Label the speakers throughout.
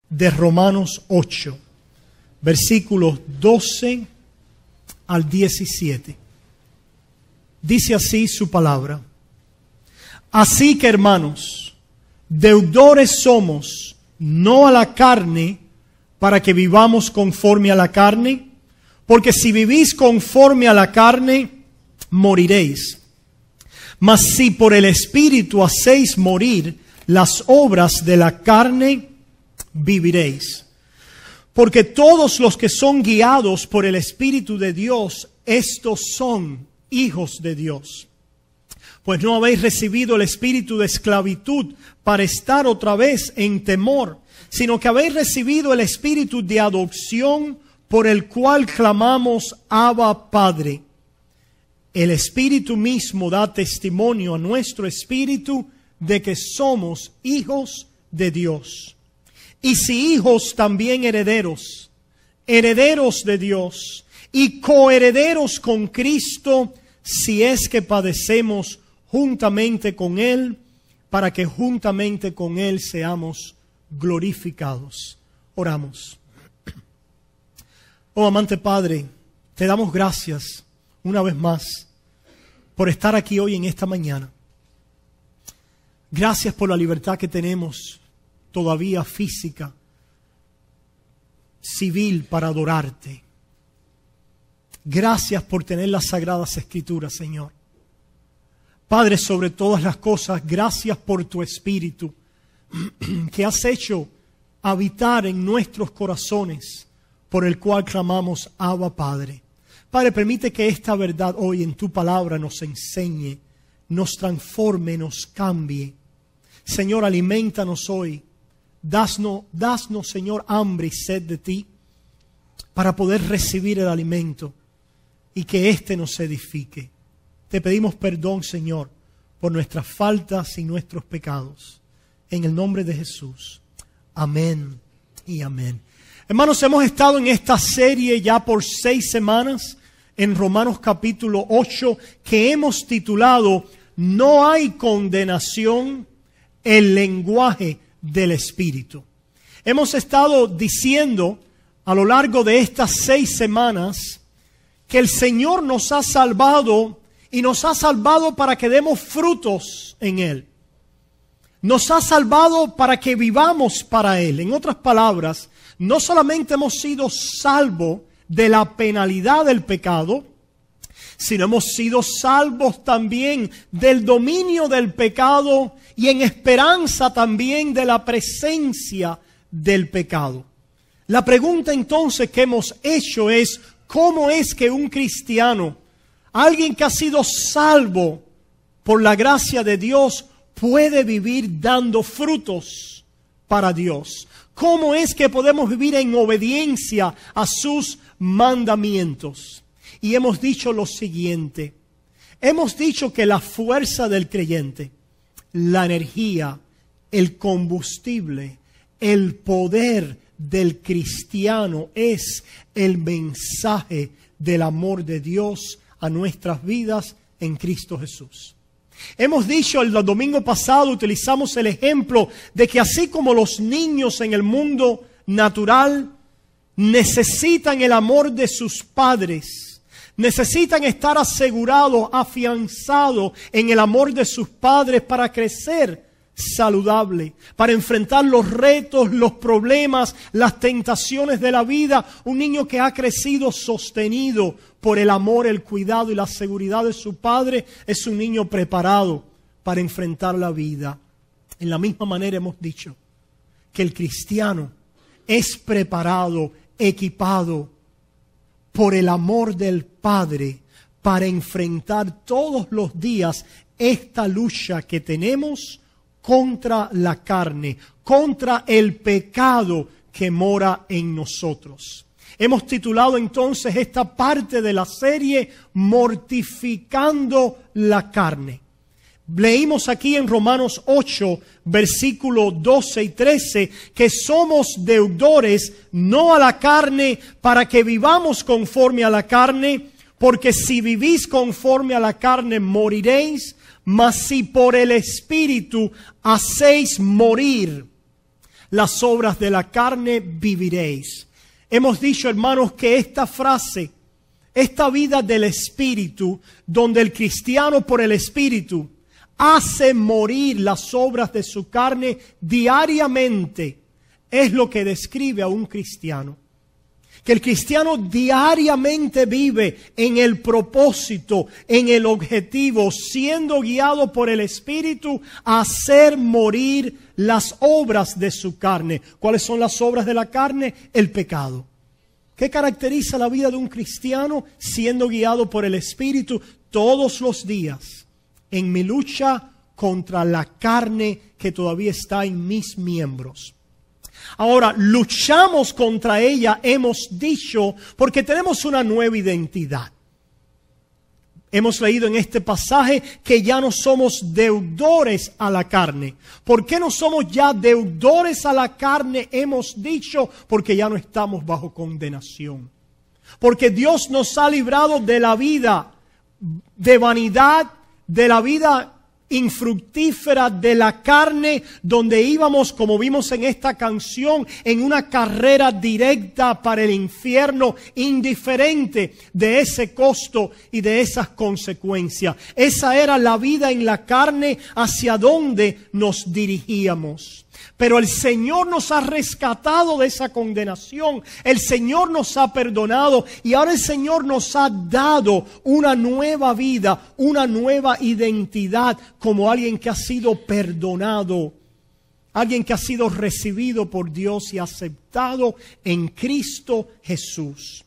Speaker 1: de Romanos 8, versículos 12 al 17. Dice así su palabra. Así que, hermanos, deudores somos, no a la carne, para que vivamos conforme a la carne, porque si vivís conforme a la carne, moriréis. Mas si por el Espíritu hacéis morir las obras de la carne, viviréis. Porque todos los que son guiados por el Espíritu de Dios, estos son hijos de Dios. Pues no habéis recibido el espíritu de esclavitud para estar otra vez en temor, sino que habéis recibido el espíritu de adopción por el cual clamamos Abba, Padre. El Espíritu mismo da testimonio a nuestro espíritu de que somos hijos de Dios. Y si hijos, también herederos, herederos de Dios y coherederos con Cristo, si es que padecemos juntamente con Él, para que juntamente con Él seamos glorificados. Oramos. Oh amante Padre, te damos gracias una vez más por estar aquí hoy en esta mañana. Gracias por la libertad que tenemos todavía física, civil, para adorarte. Gracias por tener las Sagradas Escrituras, Señor. Padre, sobre todas las cosas, gracias por tu Espíritu que has hecho habitar en nuestros corazones, por el cual clamamos Abba, Padre. Padre, permite que esta verdad hoy en tu palabra nos enseñe, nos transforme, nos cambie. Señor, alimentanos hoy. Dasnos, Señor, hambre y sed de ti para poder recibir el alimento y que éste nos edifique. Te pedimos perdón, Señor, por nuestras faltas y nuestros pecados. En el nombre de Jesús. Amén y amén. Hermanos, hemos estado en esta serie ya por 6 semanas en Romanos capítulo 8 que hemos titulado No hay condenación, el lenguaje del Espíritu. Hemos estado diciendo a lo largo de estas 6 semanas que el Señor nos ha salvado y nos ha salvado para que demos frutos en Él. Nos ha salvado para que vivamos para Él. En otras palabras, no solamente hemos sido salvos de la penalidad del pecado, sino hemos sido salvos también del dominio del pecado y en esperanza también de la presencia del pecado. La pregunta entonces que hemos hecho es, ¿cómo es que un cristiano, alguien que ha sido salvo por la gracia de Dios, puede vivir dando frutos para Dios? ¿Cómo es que podemos vivir en obediencia a sus mandamientos? Y hemos dicho lo siguiente. Hemos dicho que la fuerza del creyente, la energía, el combustible, el poder del cristiano es el mensaje del amor de Dios a nuestras vidas en Cristo Jesús. Hemos dicho el domingo pasado, utilizamos el ejemplo de que así como los niños en el mundo natural necesitan el amor de sus padres, necesitan estar asegurados, afianzados en el amor de sus padres para crecer saludable, para enfrentar los retos, los problemas, las tentaciones de la vida. Un niño que ha crecido sostenido por el amor, el cuidado y la seguridad de su padre es un niño preparado para enfrentar la vida. En la misma manera hemos dicho que el cristiano es preparado, equipado por el amor del Padre para enfrentar todos los días esta lucha que tenemos contra la carne, contra el pecado que mora en nosotros. Hemos titulado entonces esta parte de la serie Mortificando la carne. Leímos aquí en Romanos 8, versículos 12 y 13, que somos deudores no a la carne para que vivamos conforme a la carne, porque si vivís conforme a la carne moriréis, mas si por el Espíritu hacéis morir las obras de la carne, viviréis. Hemos dicho, hermanos, que esta frase, esta vida del Espíritu, donde el cristiano por el Espíritu hace morir las obras de su carne diariamente, es lo que describe a un cristiano. Que el cristiano diariamente vive en el propósito, en el objetivo, siendo guiado por el Espíritu a hacer morir las obras de su carne. ¿Cuáles son las obras de la carne? El pecado. ¿Qué caracteriza la vida de un cristiano? Siendo guiado por el Espíritu todos los días en mi lucha contra la carne que todavía está en mis miembros. Ahora, luchamos contra ella, hemos dicho, porque tenemos una nueva identidad. Hemos leído en este pasaje que ya no somos deudores a la carne. ¿Por qué no somos ya deudores a la carne? Hemos dicho, porque ya no estamos bajo condenación. Porque Dios nos ha librado de la vida de vanidad, de la vida infructífera de la carne, donde íbamos, como vimos en esta canción, en una carrera directa para el infierno, indiferente de ese costo y de esas consecuencias. Esa era la vida en la carne hacia donde nos dirigíamos. Pero el Señor nos ha rescatado de esa condenación. El Señor nos ha perdonado y ahora el Señor nos ha dado una nueva vida, una nueva identidad como alguien que ha sido perdonado, alguien que ha sido recibido por Dios y aceptado en Cristo Jesús.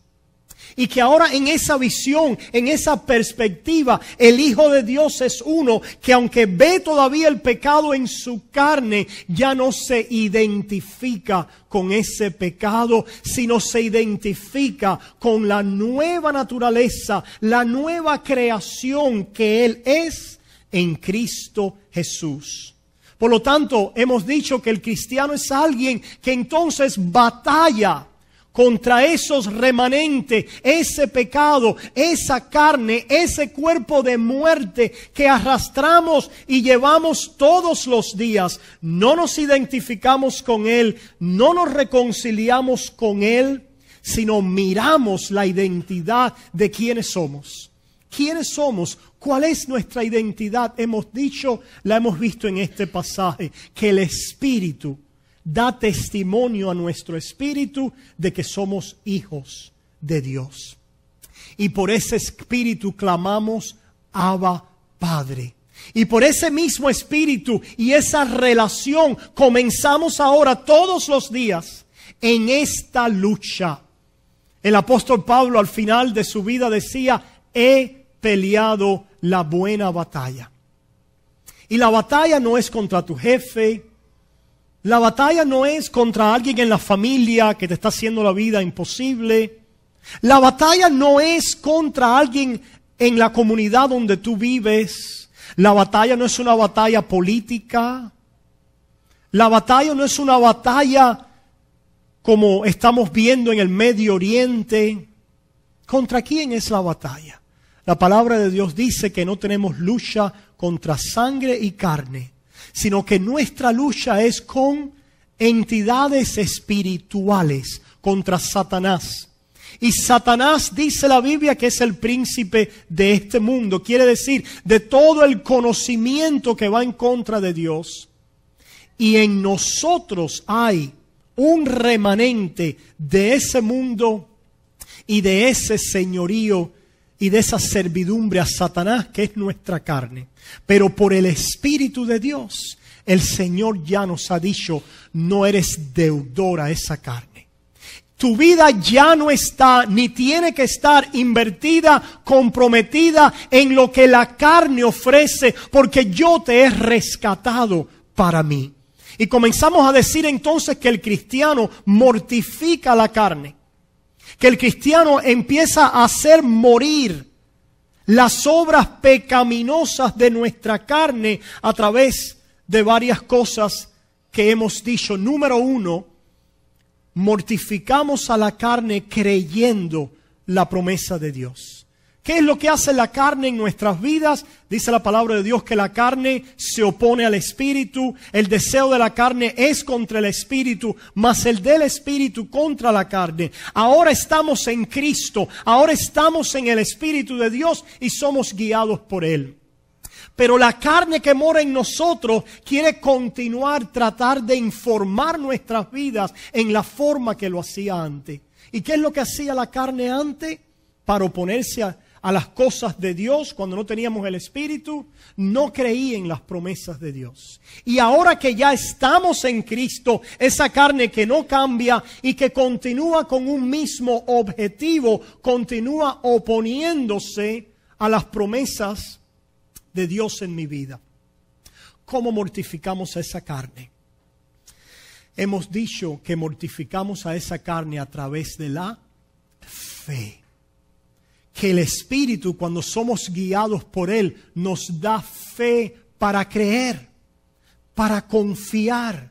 Speaker 1: Y que ahora en esa visión, en esa perspectiva, el Hijo de Dios es uno que aunque ve todavía el pecado en su carne, ya no se identifica con ese pecado, sino se identifica con la nueva naturaleza, la nueva creación que Él es en Cristo Jesús. Por lo tanto, hemos dicho que el cristiano es alguien que entonces batalla contra esos remanentes, ese pecado, esa carne, ese cuerpo de muerte que arrastramos y llevamos todos los días. No nos identificamos con Él, no nos reconciliamos con Él, sino miramos la identidad de quiénes somos. ¿Quiénes somos? ¿Cuál es nuestra identidad? Hemos dicho, la hemos visto en este pasaje, que el Espíritu da testimonio a nuestro espíritu de que somos hijos de Dios. Y por ese espíritu clamamos, Abba, Padre. Y por ese mismo espíritu y esa relación comenzamos ahora todos los días en esta lucha. El apóstol Pablo al final de su vida decía, he peleado la buena batalla. Y la batalla no es contra tu jefe. La batalla no es contra alguien en la familia que te está haciendo la vida imposible. La batalla no es contra alguien en la comunidad donde tú vives. La batalla no es una batalla política. La batalla no es una batalla como estamos viendo en el Medio Oriente. ¿Contra quién es la batalla? La palabra de Dios dice que no tenemos lucha contra sangre y carne, sino que nuestra lucha es con entidades espirituales, contra Satanás. Y Satanás, dice la Biblia, que es el príncipe de este mundo. Quiere decir, de todo el conocimiento que va en contra de Dios. Y en nosotros hay un remanente de ese mundo y de ese señorío y de esa servidumbre a Satanás, que es nuestra carne. Pero por el Espíritu de Dios, el Señor ya nos ha dicho, no eres deudor a esa carne. Tu vida ya no está, ni tiene que estar invertida, comprometida en lo que la carne ofrece, porque yo te he rescatado para mí. Y comenzamos a decir entonces que el cristiano mortifica la carne. Que el cristiano empieza a hacer morir las obras pecaminosas de nuestra carne a través de varias cosas que hemos dicho. Número 1, mortificamos a la carne creyendo la promesa de Dios. ¿Qué es lo que hace la carne en nuestras vidas? Dice la palabra de Dios que la carne se opone al espíritu. El deseo de la carne es contra el espíritu, mas el del espíritu contra la carne. Ahora estamos en Cristo, ahora estamos en el Espíritu de Dios y somos guiados por Él. Pero la carne que mora en nosotros quiere continuar, tratar de informar nuestras vidas en la forma que lo hacía antes. ¿Y qué es lo que hacía la carne antes? Para oponerse a las cosas de Dios, cuando no teníamos el Espíritu, no creía en las promesas de Dios. Y ahora que ya estamos en Cristo, esa carne que no cambia y que continúa con un mismo objetivo, continúa oponiéndose a las promesas de Dios en mi vida. ¿Cómo mortificamos a esa carne? Hemos dicho que mortificamos a esa carne a través de la fe. Que el Espíritu, cuando somos guiados por Él, nos da fe para creer, para confiar,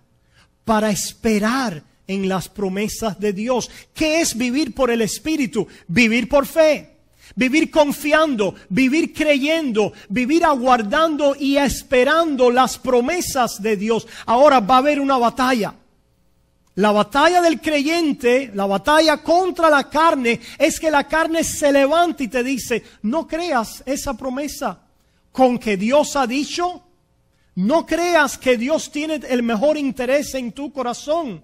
Speaker 1: para esperar en las promesas de Dios. ¿Qué es vivir por el Espíritu? Vivir por fe, vivir confiando, vivir creyendo, vivir aguardando y esperando las promesas de Dios. Ahora va a haber una batalla. La batalla del creyente, la batalla contra la carne, es que la carne se levanta y te dice, no creas esa promesa con que Dios ha dicho, no creas que Dios tiene el mejor interés en tu corazón.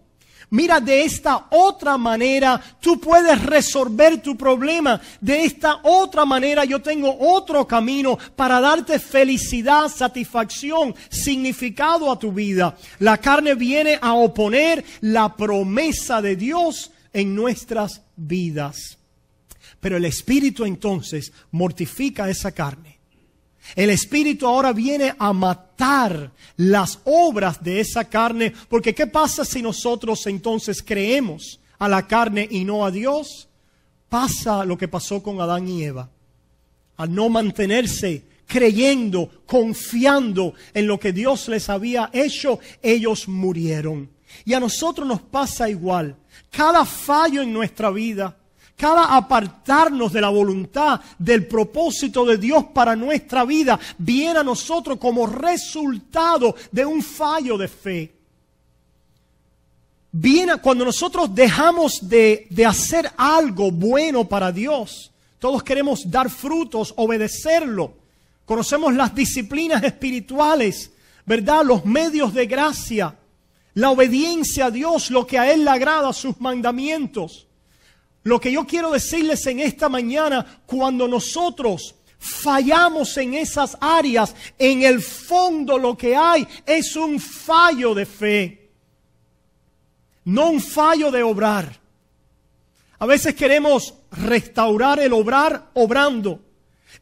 Speaker 1: Mira, de esta otra manera tú puedes resolver tu problema. De esta otra manera yo tengo otro camino para darte felicidad, satisfacción, significado a tu vida. La carne viene a oponer la promesa de Dios en nuestras vidas. Pero el Espíritu entonces mortifica esa carne. El Espíritu ahora viene a matar las obras de esa carne, porque ¿qué pasa si nosotros entonces creemos a la carne y no a Dios? Pasa lo que pasó con Adán y Eva. Al no mantenerse creyendo, confiando en lo que Dios les había hecho, ellos murieron. Y a nosotros nos pasa igual. Cada fallo en nuestra vida, cada apartarnos de la voluntad, del propósito de Dios para nuestra vida, viene a nosotros como resultado de un fallo de fe. Viene cuando nosotros dejamos de hacer algo bueno para Dios. Todos queremos dar frutos, obedecerlo. Conocemos las disciplinas espirituales, ¿verdad? Los medios de gracia, la obediencia a Dios, lo que a Él le agrada, sus mandamientos. Lo que yo quiero decirles en esta mañana, cuando nosotros fallamos en esas áreas, en el fondo lo que hay es un fallo de fe, no un fallo de obrar. A veces queremos restaurar el obrar obrando,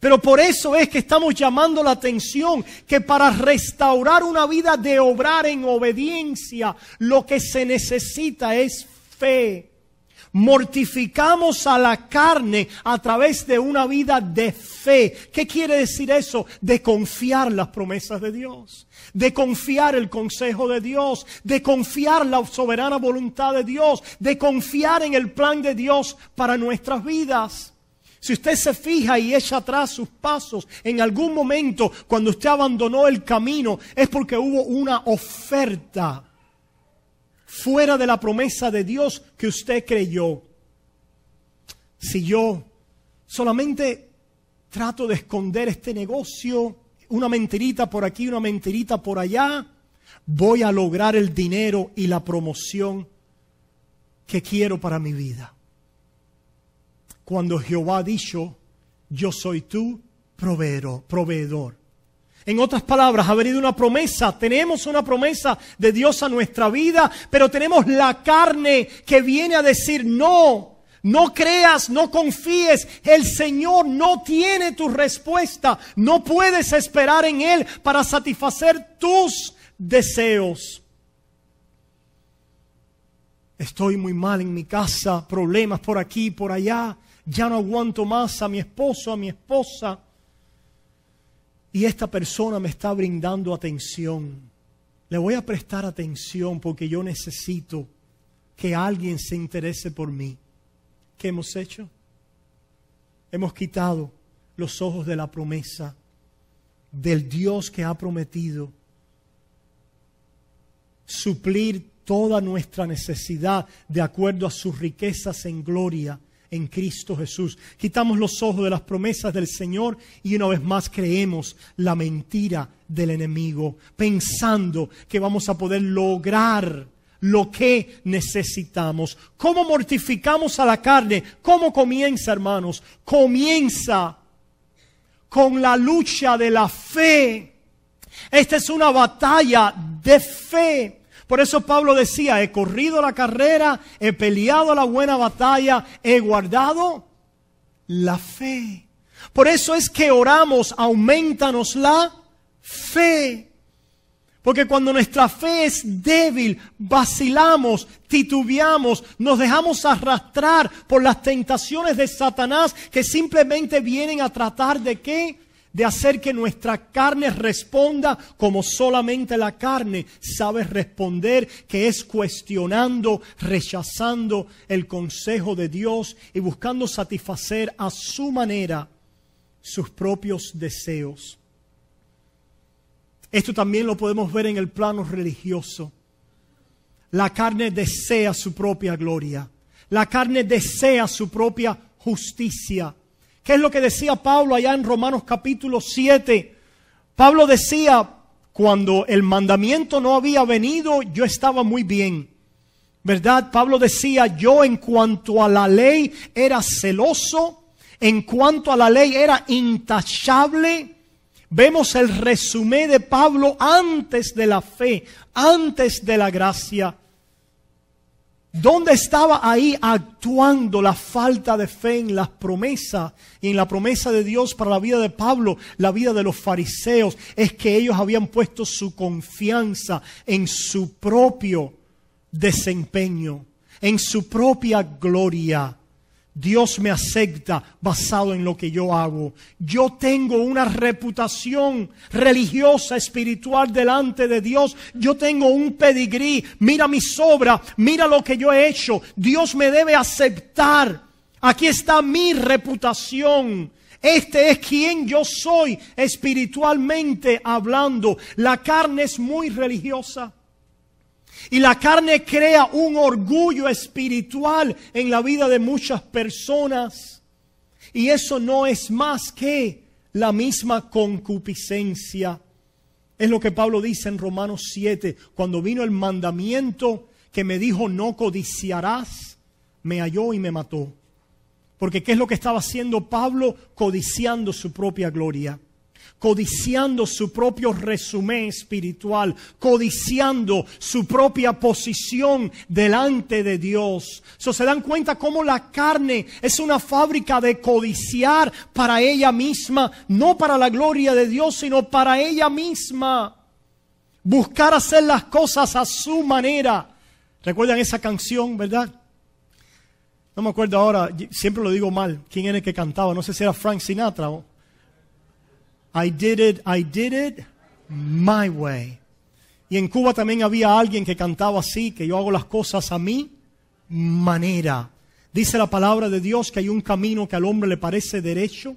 Speaker 1: pero por eso es que estamos llamando la atención que para restaurar una vida de obrar en obediencia, lo que se necesita es fe. Mortificamos a la carne a través de una vida de fe. ¿Qué quiere decir eso? De confiar las promesas de Dios, de confiar el consejo de Dios, de confiar la soberana voluntad de Dios, de confiar en el plan de Dios para nuestras vidas. Si usted se fija y echa atrás sus pasos, en algún momento cuando usted abandonó el camino, es porque hubo una oferta fuera de la promesa de Dios que usted creyó. Si yo solamente trato de esconder este negocio, una mentirita por aquí, una mentirita por allá, voy a lograr el dinero y la promoción que quiero para mi vida. Cuando Jehová ha dicho, yo soy tu proveedor. En otras palabras, ha venido una promesa, tenemos una promesa de Dios a nuestra vida, pero tenemos la carne que viene a decir no creas, no confíes, el Señor no tiene tu respuesta, no puedes esperar en Él para satisfacer tus deseos. Estoy muy mal en mi casa, problemas por aquí, por allá, ya no aguanto más a mi esposo, a mi esposa. Y esta persona me está brindando atención. Le voy a prestar atención porque yo necesito que alguien se interese por mí. ¿Qué hemos hecho? Hemos quitado los ojos de la promesa del Dios que ha prometido suplir toda nuestra necesidad de acuerdo a sus riquezas en gloria en Cristo Jesús. Quitamos los ojos de las promesas del Señor y una vez más creemos la mentira del enemigo, pensando que vamos a poder lograr lo que necesitamos. ¿Cómo mortificamos a la carne? ¿Cómo comienza, hermanos? Comienza con la lucha de la fe. Esta es una batalla de fe. Por eso Pablo decía, he corrido la carrera, he peleado la buena batalla, he guardado la fe. Por eso es que oramos, aumentanos la fe. Porque cuando nuestra fe es débil, vacilamos, titubeamos, nos dejamos arrastrar por las tentaciones de Satanás que simplemente vienen a tratar de ¿qué? De hacer que nuestra carne responda como solamente la carne sabe responder, que es cuestionando, rechazando el consejo de Dios y buscando satisfacer a su manera sus propios deseos. Esto también lo podemos ver en el plano religioso. La carne desea su propia gloria. La carne desea su propia justicia. ¿Qué es lo que decía Pablo allá en Romanos capítulo 7? Pablo decía, cuando el mandamiento no había venido, yo estaba muy bien. ¿Verdad? Pablo decía, yo en cuanto a la ley era celoso, en cuanto a la ley era intachable. Vemos el resumen de Pablo antes de la fe, antes de la gracia. ¿Dónde estaba ahí actuando la falta de fe en las promesas y en la promesa de Dios para la vida de Pablo, la vida de los fariseos? Es que ellos habían puesto su confianza en su propio desempeño, en su propia gloria. Dios me acepta basado en lo que yo hago. Yo tengo una reputación religiosa, espiritual delante de Dios. Yo tengo un pedigrí. Mira mis obras, mira lo que yo he hecho. Dios me debe aceptar. Aquí está mi reputación. Este es quien yo soy espiritualmente hablando. La carne es muy religiosa. Y la carne crea un orgullo espiritual en la vida de muchas personas. Y eso no es más que la misma concupiscencia. Es lo que Pablo dice en Romanos 7. Cuando vino el mandamiento que me dijo no codiciarás, me halló y me mató. Porque ¿qué es lo que estaba haciendo Pablo? Codiciando su propia gloria. Codiciando su propio resumen espiritual, codiciando su propia posición delante de Dios. ¿Se dan cuenta cómo la carne es una fábrica de codiciar para ella misma? No para la gloria de Dios, sino para ella misma. Buscar hacer las cosas a su manera. ¿Recuerdan esa canción, verdad? No me acuerdo ahora, siempre lo digo mal. ¿Quién era el que cantaba? No sé si era Frank Sinatra o... I did it my way. Y en Cuba también había alguien que cantaba así, que yo hago las cosas a mi manera. Dice la palabra de Dios que hay un camino que al hombre le parece derecho,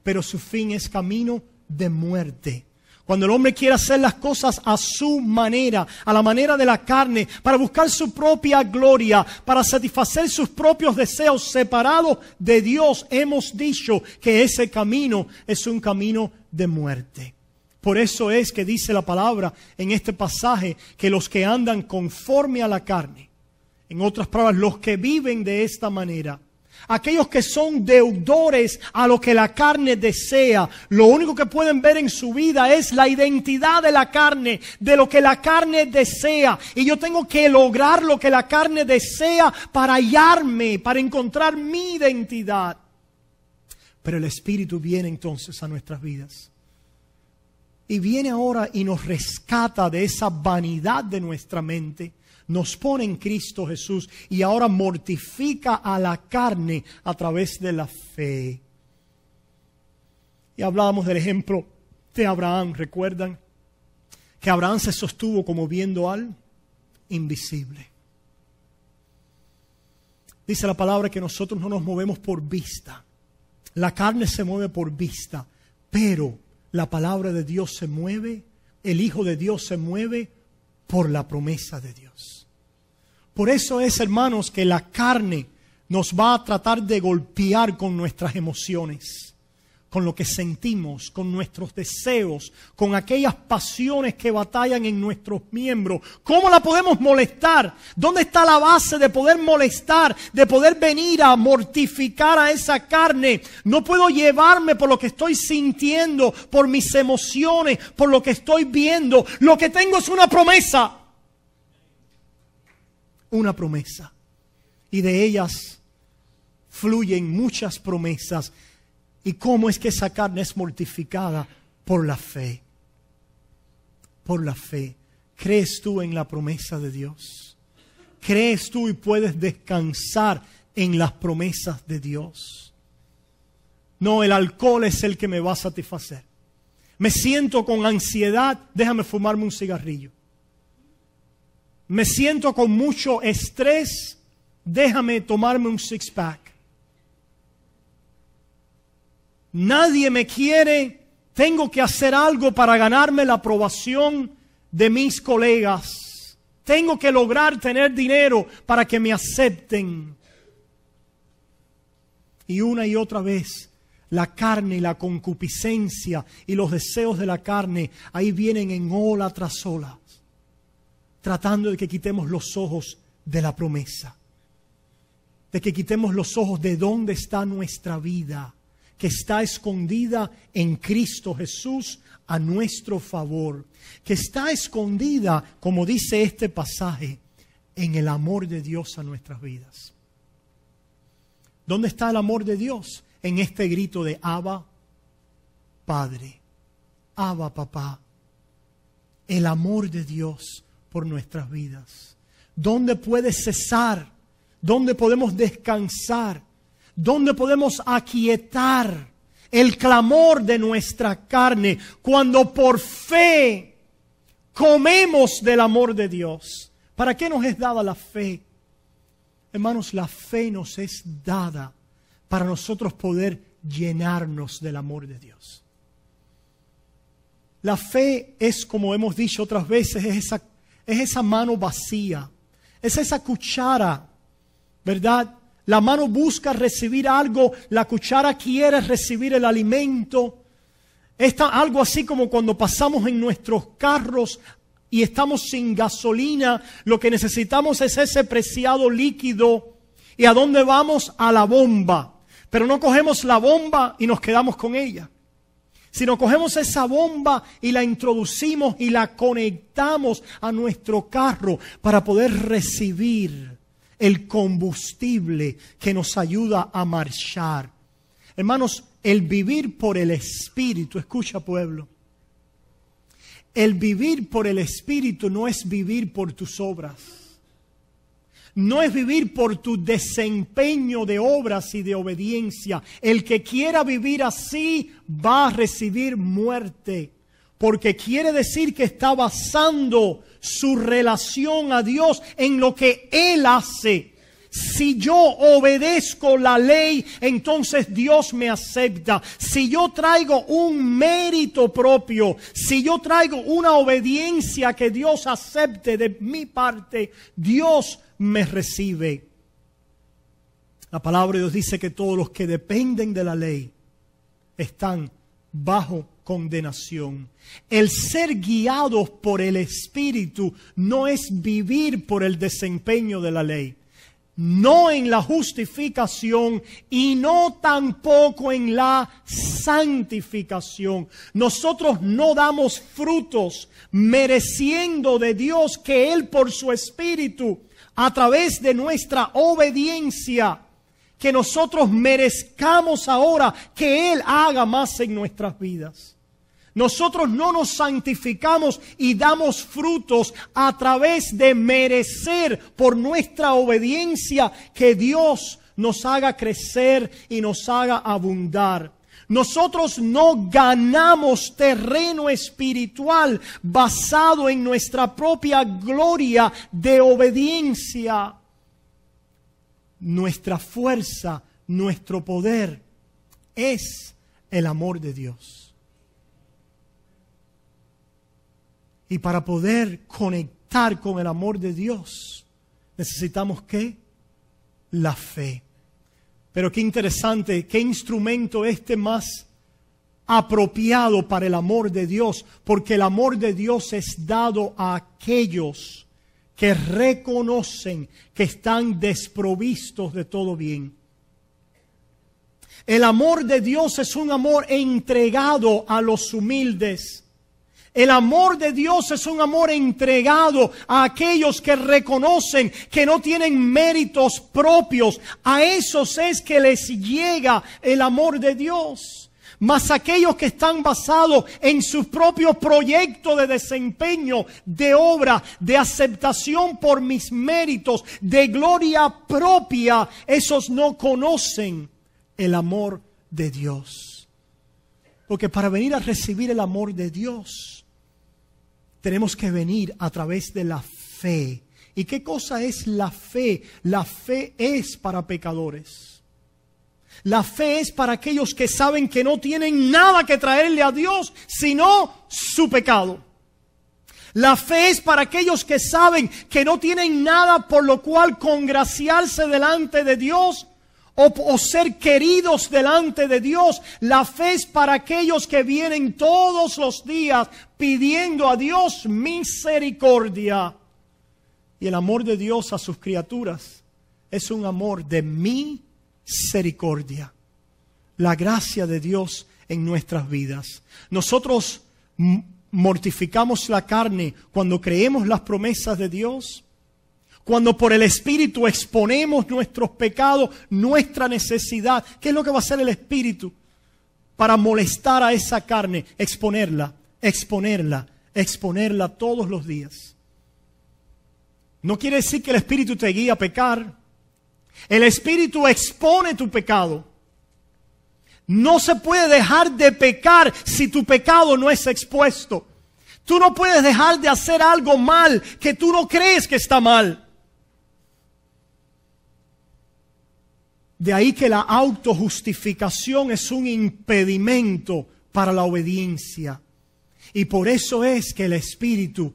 Speaker 1: pero su fin es camino de muerte. Cuando el hombre quiere hacer las cosas a su manera, a la manera de la carne, para buscar su propia gloria, para satisfacer sus propios deseos separados de Dios, hemos dicho que ese camino es un camino de muerte. Por eso es que dice la palabra en este pasaje que los que andan conforme a la carne, en otras palabras, los que viven de esta manera, aquellos que son deudores a lo que la carne desea, lo único que pueden ver en su vida es la identidad de la carne, de lo que la carne desea. Y yo tengo que lograr lo que la carne desea para hallarme, para encontrar mi identidad. Pero el Espíritu viene entonces a nuestras vidas. Y viene ahora y nos rescata de esa vanidad de nuestra mente. Nos pone en Cristo Jesús y ahora mortifica a la carne a través de la fe. Y hablábamos del ejemplo de Abraham, ¿recuerdan? Que Abraham se sostuvo como viendo al invisible. Dice la palabra que nosotros no nos movemos por vista, La carne se mueve por vista, pero la palabra de Dios se mueve, el Hijo de Dios se mueve por la promesa de Dios. Por eso es, hermanos, que la carne nos va a tratar de golpear con nuestras emociones, con lo que sentimos, con nuestros deseos, con aquellas pasiones que batallan en nuestros miembros. ¿Cómo la podemos molestar? ¿Dónde está la base de poder molestar, de poder venir a mortificar a esa carne? No puedo llevarme por lo que estoy sintiendo, por mis emociones, por lo que estoy viendo. Lo que tengo es una promesa. Una promesa. Y de ellas fluyen muchas promesas. ¿Y cómo es que esa carne es mortificada? Por la fe. Por la fe. ¿Crees tú en la promesa de Dios? ¿Crees tú y puedes descansar en las promesas de Dios? No, el alcohol es el que me va a satisfacer. Me siento con ansiedad, déjame fumarme un cigarrillo. Me siento con mucho estrés, déjame tomarme un six-pack. Nadie me quiere, tengo que hacer algo para ganarme la aprobación de mis colegas. Tengo que lograr tener dinero para que me acepten. Y una y otra vez, la carne y la concupiscencia y los deseos de la carne, ahí vienen en ola tras ola, tratando de que quitemos los ojos de la promesa, de que quitemos los ojos de dónde está nuestra vida, que está escondida en Cristo Jesús a nuestro favor, que está escondida, como dice este pasaje, en el amor de Dios a nuestras vidas. ¿Dónde está el amor de Dios? En este grito de Abba, Padre, Abba, Papá. El amor de Dios por nuestras vidas. ¿Dónde puede cesar? ¿Dónde podemos descansar? ¿Dónde podemos aquietar el clamor de nuestra carne? Cuando por fe comemos del amor de Dios. ¿Para qué nos es dada la fe? Hermanos, la fe nos es dada para nosotros poder llenarnos del amor de Dios. La fe es, como hemos dicho otras veces, es esa mano vacía, es esa cuchara, ¿verdad? La mano busca recibir algo, la cuchara quiere recibir el alimento. Algo así como cuando pasamos en nuestros carros y estamos sin gasolina, lo que necesitamos es ese preciado líquido. ¿Y a dónde vamos? A la bomba. Pero no cogemos la bomba y nos quedamos con ella, sino cogemos esa bomba y la introducimos y la conectamos a nuestro carro para poder recibir el combustible que nos ayuda a marchar. Hermanos, el vivir por el Espíritu, escucha pueblo, el vivir por el Espíritu no es vivir por tus obras. No es vivir por tu desempeño de obras y de obediencia. El que quiera vivir así va a recibir muerte. Porque quiere decir que está basando su relación a Dios en lo que Él hace. Si yo obedezco la ley, entonces Dios me acepta. Si yo traigo un mérito propio, si yo traigo una obediencia que Dios acepte de mi parte, Dios me recibe. La palabra de Dios dice que todos los que dependen de la ley están bajo condenación. El ser guiados por el Espíritu no es vivir por el desempeño de la ley, no en la justificación y no tampoco en la santificación. Nosotros no damos frutos mereciendo de Dios que Él por su Espíritu, a través de nuestra obediencia, que nosotros merezcamos ahora que Él haga más en nuestras vidas. Nosotros no nos santificamos y damos frutos a través de merecer por nuestra obediencia que Dios nos haga crecer y nos haga abundar. Nosotros no ganamos terreno espiritual basado en nuestra propia gloria de obediencia. Nuestra fuerza, nuestro poder es el amor de Dios. Y para poder conectar con el amor de Dios, necesitamos ¿qué? La fe. Pero qué interesante, qué instrumento más apropiado para el amor de Dios, porque el amor de Dios es dado a aquellos que reconocen que están desprovistos de todo bien. El amor de Dios es un amor entregado a los humildes. El amor de Dios es un amor entregado a aquellos que reconocen que no tienen méritos propios. A esos es que les llega el amor de Dios. Mas aquellos que están basados en sus propios proyectos de desempeño, de obra, de aceptación por mis méritos, de gloria propia, esos no conocen el amor de Dios. Porque para venir a recibir el amor de Dios, tenemos que venir a través de la fe. ¿Y qué cosa es la fe? La fe es para pecadores. La fe es para aquellos que saben que no tienen nada que traerle a Dios, sino su pecado. La fe es para aquellos que saben que no tienen nada por lo cual congraciarse delante de Dios o ser queridos delante de Dios. La fe es para aquellos que vienen todos los días pidiendo a Dios misericordia. Y el amor de Dios a sus criaturas es un amor de misericordia. La gracia de Dios en nuestras vidas. Nosotros mortificamos la carne cuando creemos las promesas de Dios. Cuando por el Espíritu exponemos nuestros pecados, nuestra necesidad. ¿Qué es lo que va a hacer el Espíritu para molestar a esa carne? Exponerla todos los días. No quiere decir que el Espíritu te guíe a pecar. El Espíritu expone tu pecado. No se puede dejar de pecar si tu pecado no es expuesto. Tú no puedes dejar de hacer algo mal que tú no crees que está mal. De ahí que la autojustificación es un impedimento para la obediencia. Y por eso es que el Espíritu,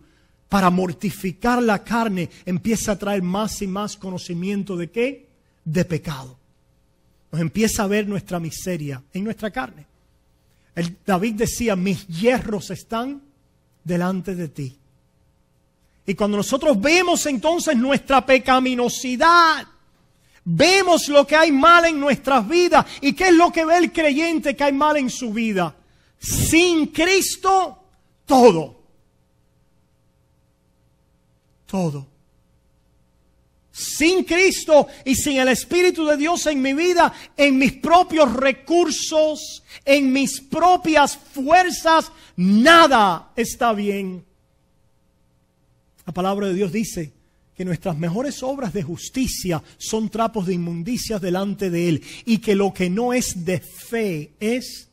Speaker 1: para mortificar la carne, empieza a traer más y más conocimiento de ¿qué? De pecado. Nos empieza a ver nuestra miseria en nuestra carne. David decía, mis hierros están delante de ti. Y cuando nosotros vemos entonces nuestra pecaminosidad, vemos lo que hay mal en nuestras vidas. ¿Y qué es lo que ve el creyente que hay mal en su vida? Sin Cristo, todo. Todo. Sin Cristo y sin el Espíritu de Dios en mi vida, en mis propios recursos, en mis propias fuerzas, nada está bien. La palabra de Dios dice que nuestras mejores obras de justicia son trapos de inmundicias delante de Él, y que lo que no es de fe es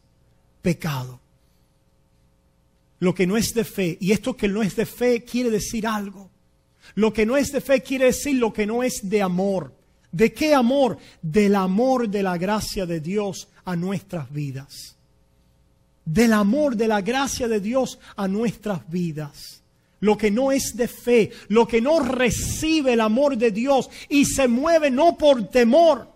Speaker 1: pecado. Lo que no es de fe, y esto que no es de fe quiere decir algo. Lo que no es de fe quiere decir lo que no es de amor. ¿De qué amor? Del amor de la gracia de Dios a nuestras vidas. Del amor de la gracia de Dios a nuestras vidas. Lo que no es de fe, lo que no recibe el amor de Dios y se mueve no por temor.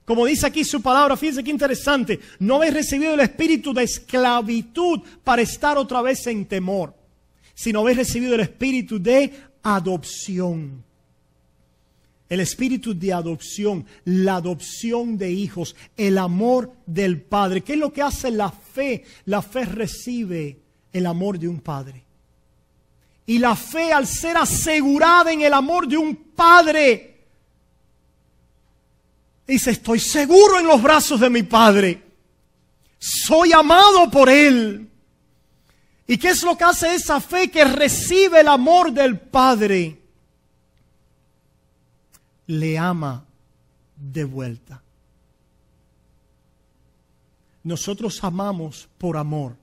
Speaker 1: Como dice aquí su palabra, fíjense qué interesante. No habéis recibido el espíritu de esclavitud para estar otra vez en temor, sino habéis recibido el espíritu de adopción. El espíritu de adopción, la adopción de hijos, el amor del Padre. ¿Qué es lo que hace la fe? La fe recibe el amor de un Padre. Y la fe, al ser asegurada en el amor de un Padre, dice, estoy seguro en los brazos de mi Padre. Soy amado por Él. ¿Y qué es lo que hace esa fe que recibe el amor del Padre? Le ama de vuelta. Nosotros amamos por amor.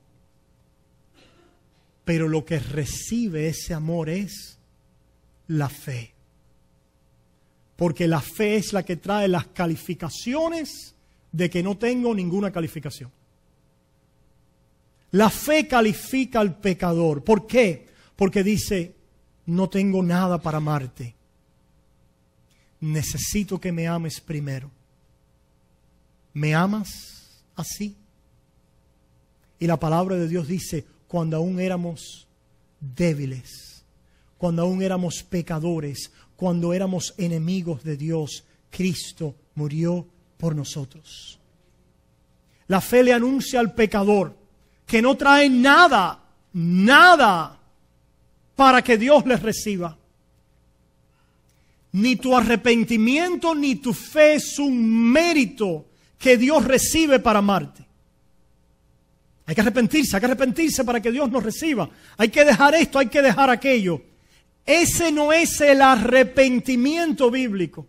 Speaker 1: Pero lo que recibe ese amor es la fe. Porque la fe es la que trae las calificaciones de que no tengo ninguna calificación. La fe califica al pecador. ¿Por qué? Porque dice, no tengo nada para amarte. Necesito que me ames primero. ¿Me amas así? Y la palabra de Dios dice, cuando aún éramos débiles, cuando aún éramos pecadores, cuando éramos enemigos de Dios, Cristo murió por nosotros. La fe le anuncia al pecador que no trae nada para que Dios les reciba. Ni tu arrepentimiento ni tu fe es un mérito que Dios recibe para amarte. Hay que arrepentirse para que Dios nos reciba. Hay que dejar esto, hay que dejar aquello. Ese no es el arrepentimiento bíblico.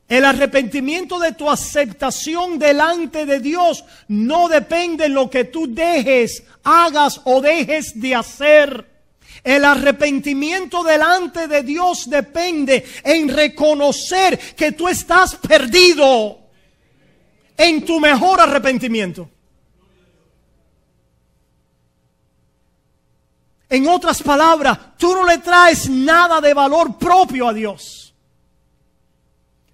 Speaker 1: El arrepentimiento de tu aceptación delante de Dios no depende de lo que tú dejes, hagas o dejes de hacer. El arrepentimiento delante de Dios depende en reconocer que tú estás perdido en tu mejor arrepentimiento. En otras palabras, tú no le traes nada de valor propio a Dios.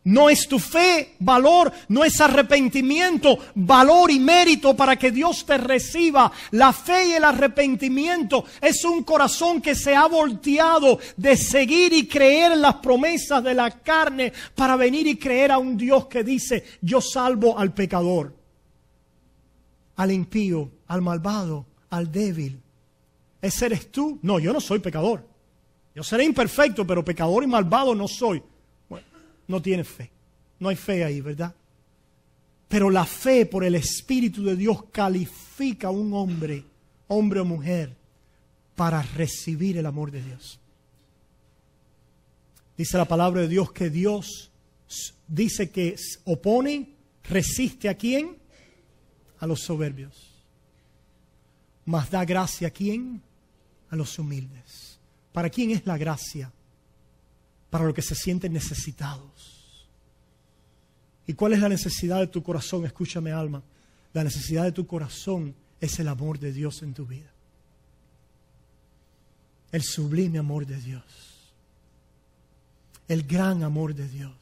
Speaker 1: No es tu fe, valor, no es arrepentimiento, valor y mérito para que Dios te reciba. La fe y el arrepentimiento es un corazón que se ha volteado de seguir y creer en las promesas de la carne para venir y creer a un Dios que dice, yo salvo al pecador, al impío, al malvado, al débil. ¿Ese eres tú? No, yo no soy pecador. Yo seré imperfecto, pero pecador y malvado no soy. No tienes fe. No hay fe ahí, ¿verdad? Pero la fe por el Espíritu de Dios califica a un hombre o mujer, para recibir el amor de Dios. Dice la palabra de Dios que Dios dice que opone, resiste ¿a quién? A los soberbios. Mas da gracia ¿a quién? A los humildes. ¿Para quién es la gracia? Para los que se sienten necesitados. ¿Y cuál es la necesidad de tu corazón? Escúchame, alma. La necesidad de tu corazón es el amor de Dios en tu vida. El sublime amor de Dios. El gran amor de Dios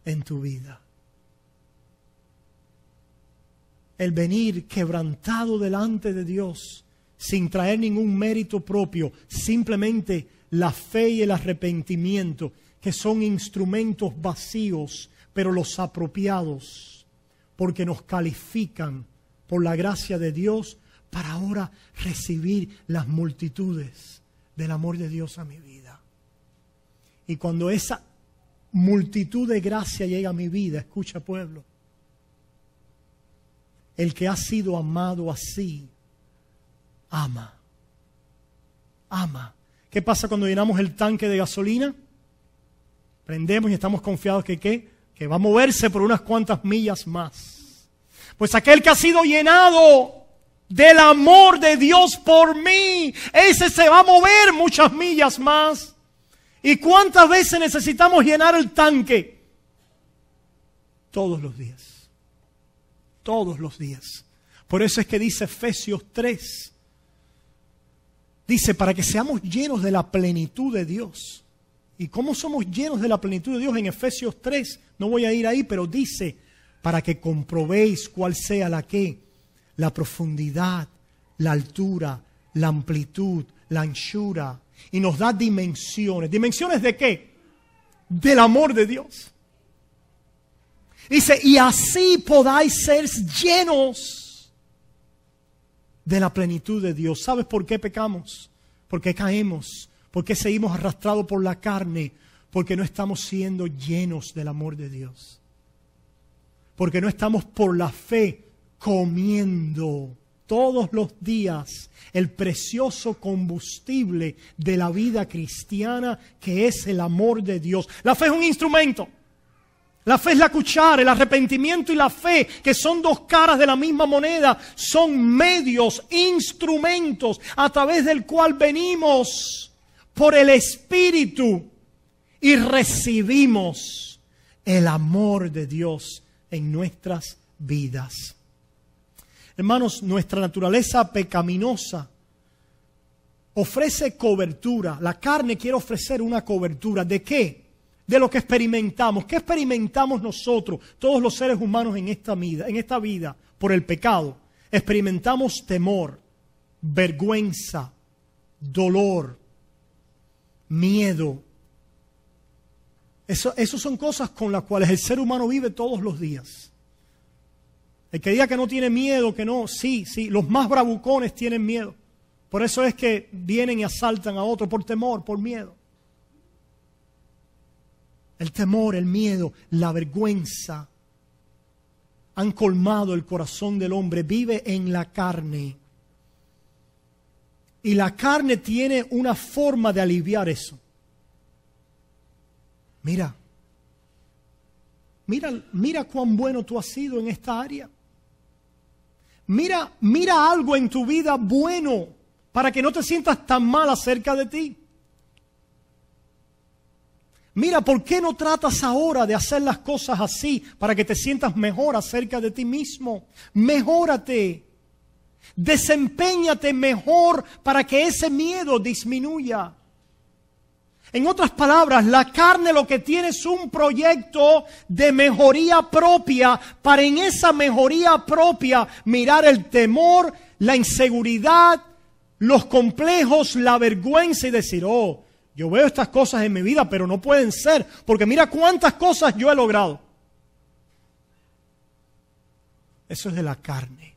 Speaker 1: en tu vida. El venir quebrantado delante de Dios sin traer ningún mérito propio, simplemente la fe y el arrepentimiento, que son instrumentos vacíos, pero los apropiados, porque nos califican por la gracia de Dios para ahora recibir las multitudes del amor de Dios a mi vida. Y cuando esa multitud de gracia llega a mi vida, escucha, pueblo, el que ha sido amado así, ama. ¿Qué pasa cuando llenamos el tanque de gasolina? Prendemos y estamos confiados que ¿qué? Que va a moverse por unas cuantas millas más. Pues aquel que ha sido llenado del amor de Dios por mí, ese se va a mover muchas millas más. ¿Y cuántas veces necesitamos llenar el tanque? Todos los días. Todos los días. Por eso es que dice Efesios 3. Dice, para que seamos llenos de la plenitud de Dios. ¿Y cómo somos llenos de la plenitud de Dios? En Efesios 3, no voy a ir ahí, pero dice, para que comprobéis cuál sea la profundidad, la altura, la amplitud, la anchura. Y nos da dimensiones. ¿Dimensiones de qué? Del amor de Dios. Dice, y así podáis ser llenos de la plenitud de Dios. ¿Sabes por qué pecamos? ¿Por qué caemos? ¿Por qué seguimos arrastrados por la carne? Porque no estamos siendo llenos del amor de Dios. Porque no estamos por la fe comiendo todos los días el precioso combustible de la vida cristiana, que es el amor de Dios. La fe es un instrumento. La fe es la cuchara, el arrepentimiento y la fe, que son dos caras de la misma moneda, son medios, instrumentos a través del cual venimos por el Espíritu y recibimos el amor de Dios en nuestras vidas. Hermanos, nuestra naturaleza pecaminosa ofrece cobertura. La carne quiere ofrecer una cobertura. ¿De qué? De lo que experimentamos. ¿Qué experimentamos nosotros, todos los seres humanos en esta vida, por el pecado? Experimentamos temor, vergüenza, dolor, miedo. Eso son cosas con las cuales el ser humano vive todos los días. El que diga que no tiene miedo, que no, sí, los más bravucones tienen miedo. Por eso es que vienen y asaltan a otro por temor, por miedo. El temor, el miedo, la vergüenza han colmado el corazón del hombre. Vive en la carne. Y la carne tiene una forma de aliviar eso. Mira cuán bueno tú has sido en esta área. Mira algo en tu vida bueno para que no te sientas tan mal acerca de ti. Mira, ¿por qué no tratas ahora de hacer las cosas así para que te sientas mejor acerca de ti mismo? Mejórate. Desempéñate mejor para que ese miedo disminuya. En otras palabras, la carne lo que tiene es un proyecto de mejoría propia para en esa mejoría propia mirar el temor, la inseguridad, los complejos, la vergüenza y decir, oh, yo veo estas cosas en mi vida, pero no pueden ser, porque mira cuántas cosas yo he logrado. Eso es de la carne.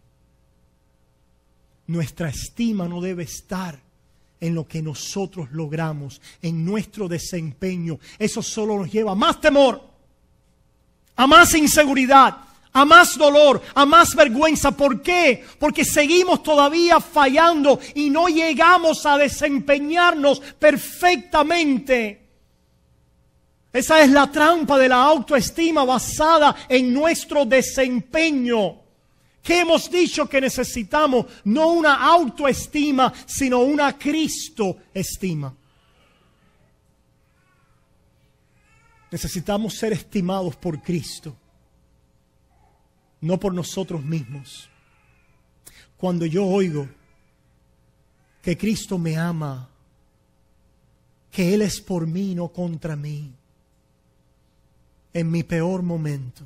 Speaker 1: Nuestra estima no debe estar en lo que nosotros logramos, en nuestro desempeño. Eso solo nos lleva a más temor, a más inseguridad, a más dolor, a más vergüenza. ¿Por qué? Porque seguimos todavía fallando y no llegamos a desempeñarnos perfectamente. Esa es la trampa de la autoestima basada en nuestro desempeño. ¿Qué hemos dicho que necesitamos? No una autoestima, sino una Cristo-estima. Necesitamos ser estimados por Cristo, no por nosotros mismos. Cuando yo oigo que Cristo me ama, que Él es por mí, no contra mí, en mi peor momento,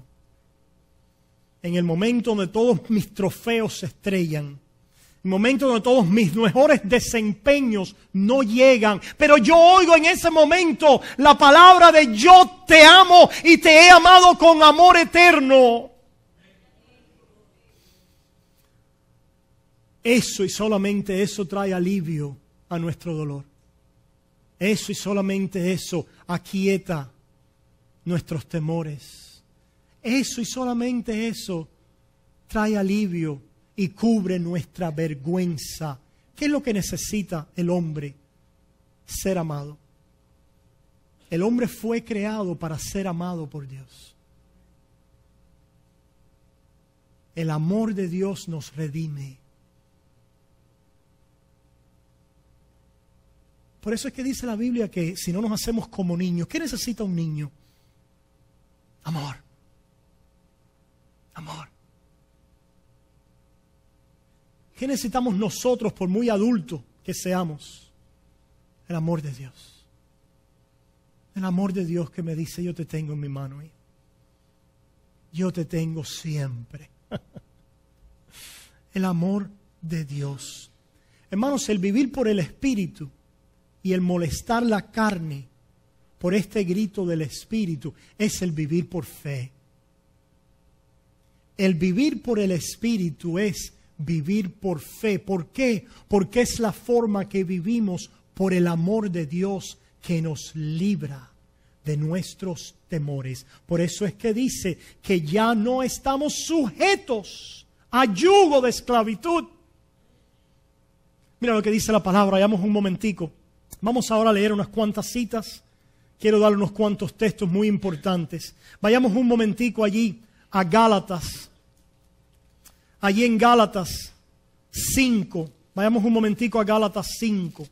Speaker 1: en el momento donde todos mis trofeos se estrellan, en el momento donde todos mis mejores desempeños no llegan, pero yo oigo en ese momento la palabra de yo te amo y te he amado con amor eterno. Eso y solamente eso trae alivio a nuestro dolor. Eso y solamente eso aquieta nuestros temores. Eso y solamente eso trae alivio y cubre nuestra vergüenza. ¿Qué es lo que necesita el hombre? Ser amado. El hombre fue creado para ser amado por Dios. El amor de Dios nos redime. Por eso es que dice la Biblia que si no nos hacemos como niños, ¿qué necesita un niño? Amor. Amor. ¿Qué necesitamos nosotros, por muy adultos que seamos? El amor de Dios. El amor de Dios que me dice, yo te tengo en mi mano. Yo te tengo siempre. El amor de Dios. Hermanos, el vivir por el Espíritu y el molestar la carne por este grito del Espíritu es el vivir por fe. El vivir por el Espíritu es vivir por fe. ¿Por qué? Porque es la forma que vivimos por el amor de Dios que nos libra de nuestros temores. Por eso es que dice que ya no estamos sujetos a yugo de esclavitud. Mira lo que dice la palabra, vayamos un momentico. Vamos ahora a leer unas cuantas citas. Quiero darle unos cuantos textos muy importantes. Vayamos un momentico allí a Gálatas. Allí en Gálatas 5. Vayamos un momentico a Gálatas 5.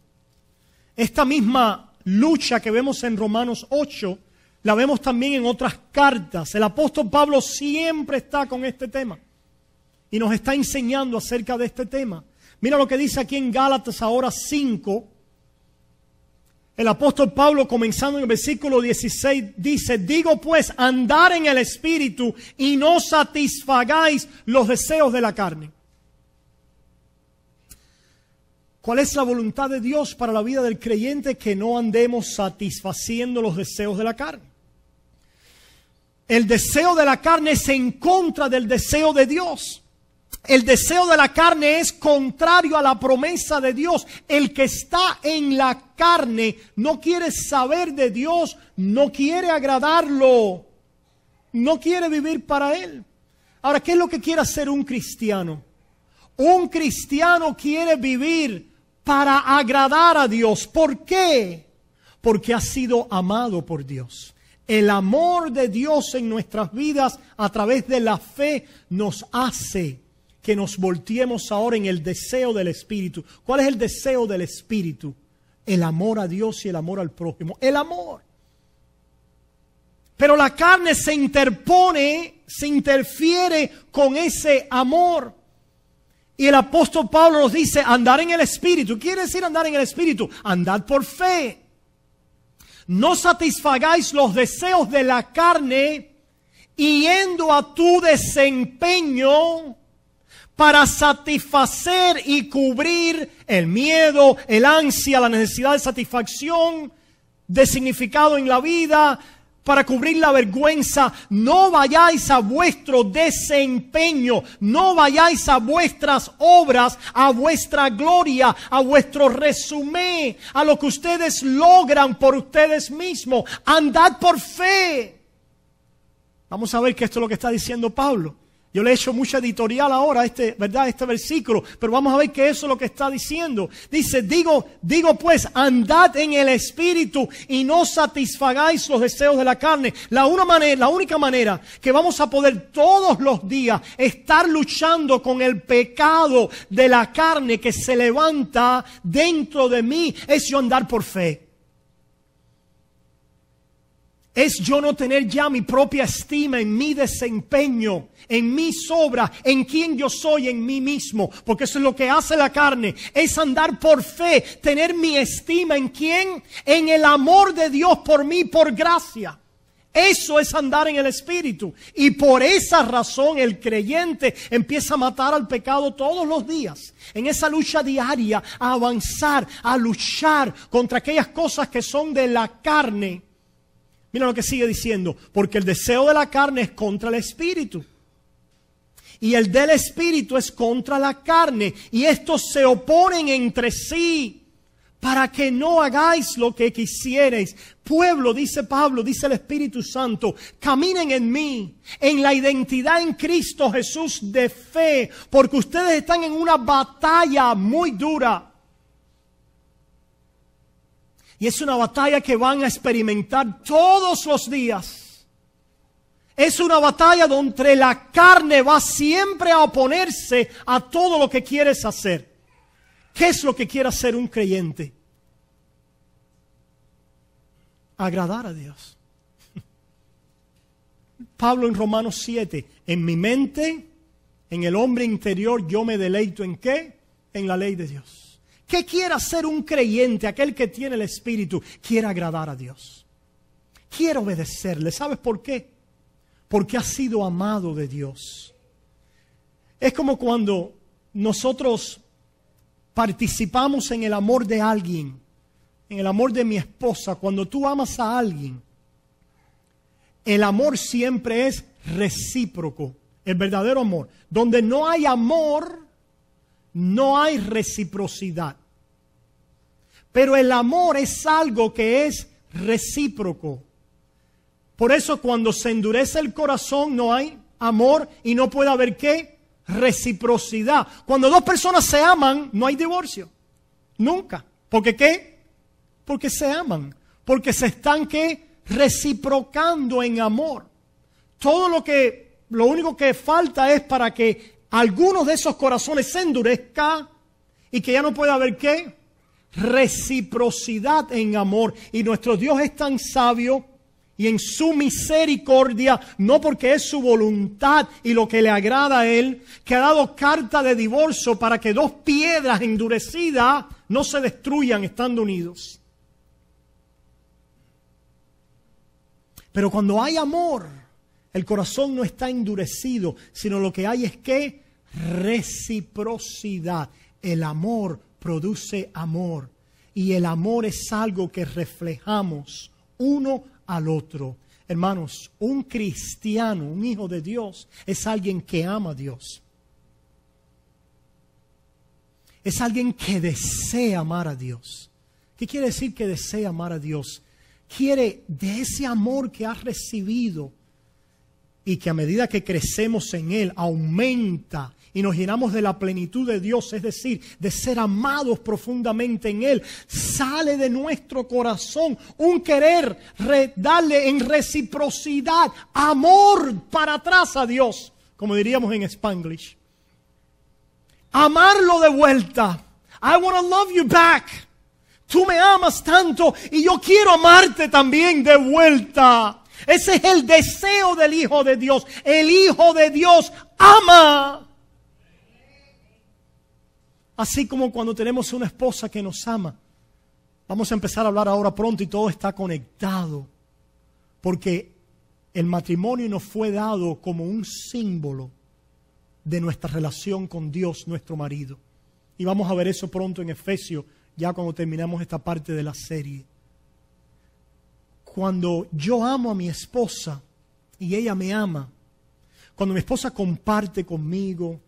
Speaker 1: Esta misma lucha que vemos en Romanos 8 La vemos también en otras cartas. El apóstol Pablo siempre está con este tema y nos está enseñando acerca de este tema. Mira lo que dice aquí en Gálatas ahora 5. El apóstol Pablo, comenzando en el versículo 16, dice: digo pues, andar en el Espíritu y no satisfagáis los deseos de la carne. ¿Cuál es la voluntad de Dios para la vida del creyente? Que no andemos satisfaciendo los deseos de la carne. El deseo de la carne es en contra del deseo de Dios. El deseo de la carne es contrario a la promesa de Dios. El que está en la carne no quiere saber de Dios, no quiere agradarlo, no quiere vivir para Él. Ahora, ¿qué es lo que quiere hacer un cristiano? Un cristiano quiere vivir para agradar a Dios. ¿Por qué? Porque ha sido amado por Dios. El amor de Dios en nuestras vidas a través de la fe nos hace que nos volteemos ahora en el deseo del Espíritu. ¿Cuál es el deseo del Espíritu? El amor a Dios y el amor al prójimo. El amor. Pero la carne se interpone, se interfiere con ese amor. Y el apóstol Pablo nos dice andar en el Espíritu. ¿Qué quiere decir andar en el Espíritu? Andar por fe. No satisfagáis los deseos de la carne, yendo a tu desempeño para satisfacer y cubrir el miedo, el ansia, la necesidad de satisfacción, de significado en la vida, para cubrir la vergüenza. No vayáis a vuestro desempeño, no vayáis a vuestras obras, a vuestra gloria, a vuestro resumen, a lo que ustedes logran por ustedes mismos. Andad por fe. Vamos a ver que esto es lo que está diciendo Pablo. Yo le he hecho mucha editorial ahora a este versículo, pero vamos a ver que eso es lo que está diciendo. Dice, digo pues, andad en el Espíritu y no satisfagáis los deseos de la carne. La única manera que vamos a poder todos los días estar luchando con el pecado de la carne que se levanta dentro de mí es yo andar por fe. Es yo no tener ya mi propia estima en mi desempeño, en mis obras, en quién yo soy en mí mismo. Porque eso es lo que hace la carne. Es andar por fe, tener mi estima en quién, en el amor de Dios por mí, por gracia. Eso es andar en el Espíritu. Y por esa razón el creyente empieza a matar al pecado todos los días. En esa lucha diaria, a avanzar, a luchar contra aquellas cosas que son de la carne. Mira lo que sigue diciendo, porque el deseo de la carne es contra el Espíritu. Y el del Espíritu es contra la carne. Y estos se oponen entre sí para que no hagáis lo que quisierais. Pueblo, dice Pablo, dice el Espíritu Santo, caminen en mí, en la identidad en Cristo Jesús de fe, porque ustedes están en una batalla muy dura. Y es una batalla que van a experimentar todos los días. Es una batalla donde la carne va siempre a oponerse a todo lo que quieres hacer. ¿Qué es lo que quiere hacer un creyente? Agradar a Dios. Pablo en Romanos 7, en mi mente, en el hombre interior, yo me deleito ¿en qué? En la ley de Dios. ¿Qué quiere hacer un creyente? Aquel que tiene el Espíritu quiere agradar a Dios. Quiere obedecerle. ¿Sabes por qué? Porque ha sido amado de Dios. Es como cuando nosotros participamos en el amor de alguien, en el amor de mi esposa. Cuando tú amas a alguien, el amor siempre es recíproco. El verdadero amor. Donde no hay amor, no hay reciprocidad. Pero el amor es algo que es recíproco. Por eso cuando se endurece el corazón no hay amor y no puede haber ¿qué? Reciprocidad. Cuando dos personas se aman no hay divorcio. Nunca. ¿Por qué qué? Porque se aman. Porque se están ¿qué? Reciprocando en amor. Lo único que falta es para que algunos de esos corazones se endurezcan y que ya no pueda haber ¿qué? Reciprocidad en amor. Y nuestro Dios es tan sabio y en su misericordia, no porque es su voluntad y lo que le agrada a Él, que ha dado carta de divorcio para que dos piedras endurecidas no se destruyan estando unidos. Pero cuando hay amor, el corazón no está endurecido, sino lo que hay es que reciprocidad. El amor produce amor y el amor es algo que reflejamos uno al otro. Hermanos, un cristiano, un hijo de Dios, es alguien que ama a Dios. Es alguien que desea amar a Dios. ¿Qué quiere decir que desea amar a Dios? Quiere de ese amor que ha recibido y que a medida que crecemos en Él aumenta y nos llenamos de la plenitud de Dios, es decir, de ser amados profundamente en Él, sale de nuestro corazón un querer darle en reciprocidad amor para atrás a Dios, como diríamos en Spanglish. Amarlo de vuelta. I want to love you back. Tú me amas tanto y yo quiero amarte también de vuelta. Ese es el deseo del Hijo de Dios. El Hijo de Dios ama. Así como cuando tenemos una esposa que nos ama. Vamos a empezar a hablar ahora pronto y todo está conectado. Porque el matrimonio nos fue dado como un símbolo de nuestra relación con Dios, nuestro marido. Y vamos a ver eso pronto en Efesios, ya cuando terminamos esta parte de la serie. Cuando yo amo a mi esposa y ella me ama, cuando mi esposa comparte conmigo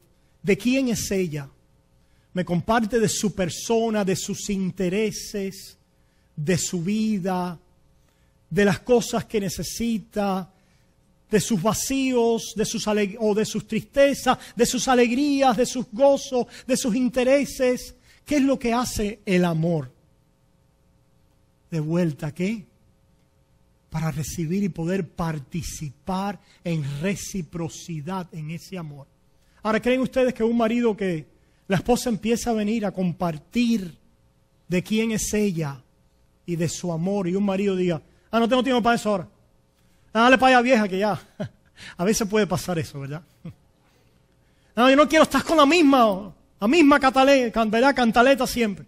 Speaker 1: de quién es ella, me comparte de su persona, de sus intereses, de su vida, de las cosas que necesita, de sus vacíos, de sus tristezas, de sus alegrías, de sus gozos, de sus intereses. ¿Qué es lo que hace el amor? De vuelta, ¿qué? Para recibir y poder participar en reciprocidad en ese amor. Ahora, ¿creen ustedes que un marido que la esposa empieza a venir a compartir de quién es ella y de su amor y un marido diga, no tengo tiempo para eso ahora? Dale para allá, vieja, que ya. A veces puede pasar eso, ¿verdad? No, yo no quiero estar con la misma cantaleta siempre.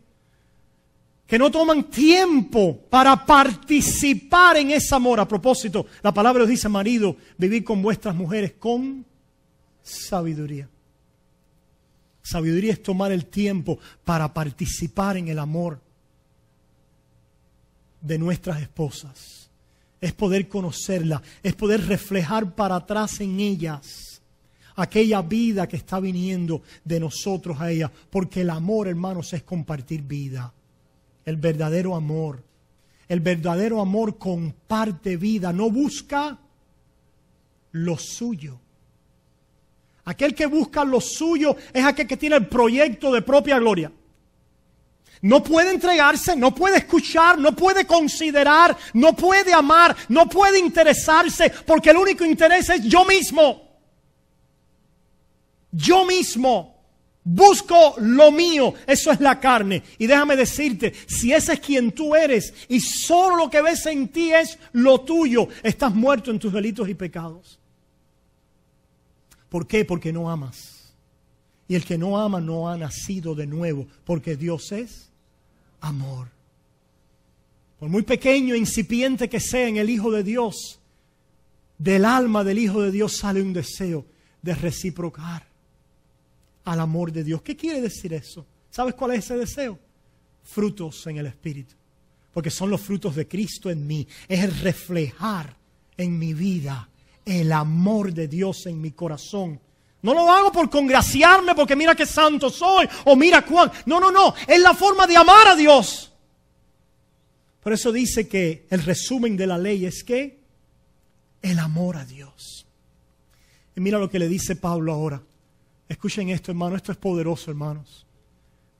Speaker 1: Que no toman tiempo para participar en ese amor. A propósito, la palabra nos dice, marido, vivid con vuestras mujeres con sabiduría. Sabiduría es tomar el tiempo para participar en el amor de nuestras esposas. Es poder conocerla, es poder reflejar para atrás en ellas aquella vida que está viniendo de nosotros a ella. Porque el amor, hermanos, es compartir vida. El verdadero amor comparte vida, no busca lo suyo. Aquel que busca lo suyo es aquel que tiene el proyecto de propia gloria. No puede entregarse, no puede escuchar, no puede considerar, no puede amar, no puede interesarse, porque el único interés es yo mismo. Yo mismo busco lo mío, eso es la carne. Y déjame decirte, si ese es quien tú eres y solo lo que ves en ti es lo tuyo, estás muerto en tus delitos y pecados. ¿Por qué? Porque no amas. Y el que no ama no ha nacido de nuevo, porque Dios es amor. Por muy pequeño e incipiente que sea en el Hijo de Dios, del alma del Hijo de Dios sale un deseo de reciprocar al amor de Dios. ¿Qué quiere decir eso? ¿Sabes cuál es ese deseo? Frutos en el Espíritu. Porque son los frutos de Cristo en mí. Es el reflejar en mi vida el amor de Dios en mi corazón. No lo hago por congraciarme, porque mira qué santo soy, o mira cuán. No. Es la forma de amar a Dios. Por eso dice que el resumen de la ley es que el amor a Dios. Y mira lo que le dice Pablo ahora. Escuchen esto, hermano. Esto es poderoso, hermanos.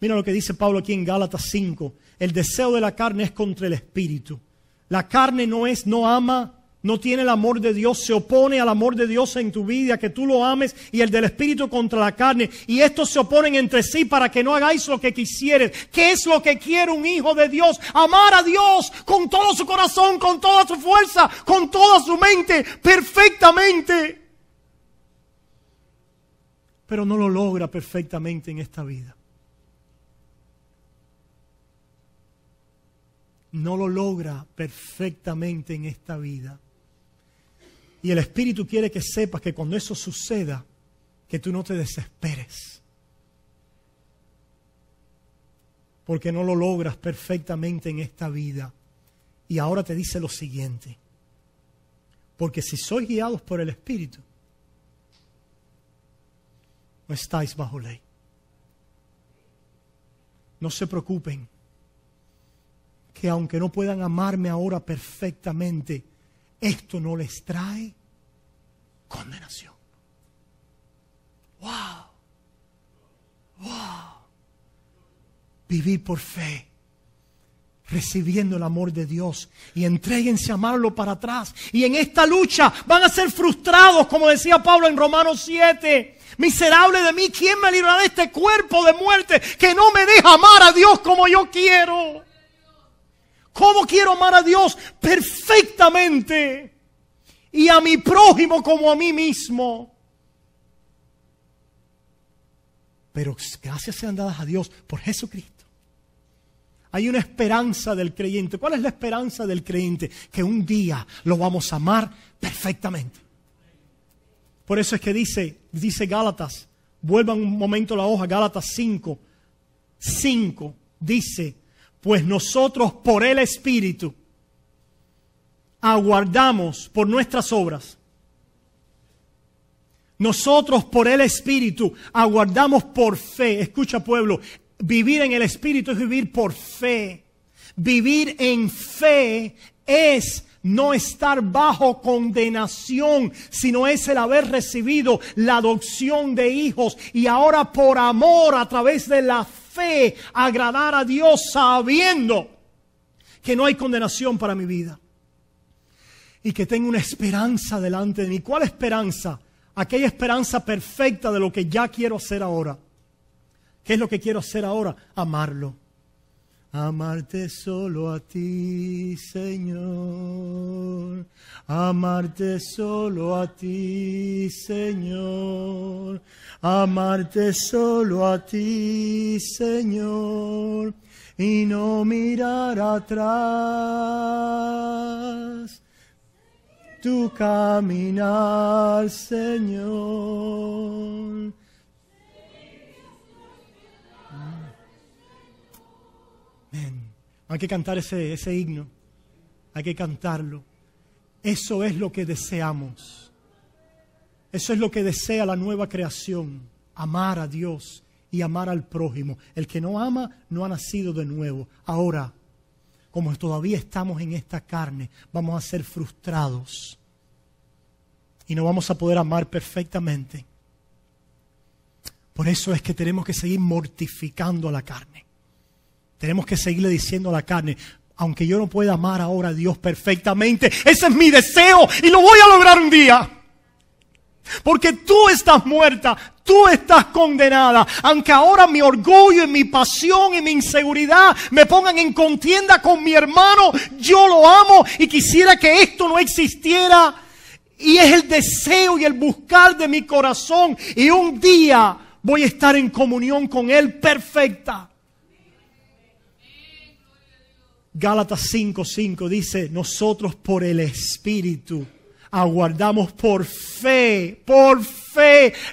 Speaker 1: Mira lo que dice Pablo aquí en Gálatas 5. El deseo de la carne es contra el espíritu. La carne no ama no tiene el amor de Dios, se opone al amor de Dios en tu vida, que tú lo ames, y el del Espíritu contra la carne. Y estos se oponen entre sí para que no hagáis lo que quisieres. ¿Qué es lo que quiere un hijo de Dios? Amar a Dios con todo su corazón, con toda su fuerza, con toda su mente, perfectamente. Pero no lo logra perfectamente en esta vida. No lo logra perfectamente en esta vida. Y el Espíritu quiere que sepas que cuando eso suceda, que tú no te desesperes. Porque no lo logras perfectamente en esta vida. Y ahora te dice lo siguiente. Porque si sois guiados por el Espíritu, no estáis bajo ley. No se preocupen. Que aunque no puedan amarme ahora perfectamente, esto no les trae condenación. ¡Wow! ¡Wow! Vivir por fe, recibiendo el amor de Dios, y entréguense a amarlo para atrás. Y en esta lucha van a ser frustrados, como decía Pablo en Romanos 7. Miserable de mí, ¿quién me librará de este cuerpo de muerte que no me deja amar a Dios como yo quiero? ¿Cómo quiero amar a Dios? Perfectamente. Y a mi prójimo como a mí mismo. Pero gracias sean dadas a Dios por Jesucristo. Hay una esperanza del creyente. ¿Cuál es la esperanza del creyente? Que un día lo vamos a amar perfectamente. Por eso es que dice Gálatas, vuelvan un momento la hoja, Gálatas 5, dice: pues nosotros por el Espíritu aguardamos por nuestras obras. Nosotros por el Espíritu aguardamos por fe. Escucha, pueblo, vivir en el Espíritu es vivir por fe. Vivir en fe es no estar bajo condenación, sino es el haber recibido la adopción de hijos y ahora por amor a través de la fe agradar a Dios sabiendo que no hay condenación para mi vida y que tengo una esperanza delante de mí. ¿Cuál esperanza? Aquella esperanza perfecta de lo que ya quiero hacer ahora. ¿Qué es lo que quiero hacer ahora? Amarlo. Amarte solo a ti, Señor. Amarte solo a ti, Señor. Amarte solo a ti, Señor. Y no mirar atrás. Tu caminar, Señor. Hay que cantar ese himno. Hay que cantarlo. Eso es lo que deseamos. Eso es lo que desea la nueva creación. Amar a Dios y amar al prójimo. El que no ama no ha nacido de nuevo. Ahora, como todavía estamos en esta carne, vamos a ser frustrados. Y no vamos a poder amar perfectamente. Por eso es que tenemos que seguir mortificando a la carne. Tenemos que seguirle diciendo a la carne: aunque yo no pueda amar ahora a Dios perfectamente, ese es mi deseo y lo voy a lograr un día. Porque tú estás muerta, tú estás condenada. Aunque ahora mi orgullo y mi pasión y mi inseguridad me pongan en contienda con mi hermano, yo lo amo y quisiera que esto no existiera. Y es el deseo y el buscar de mi corazón. Y un día voy a estar en comunión con Él perfecta. Gálatas 5:5 dice: nosotros por el Espíritu aguardamos por fe,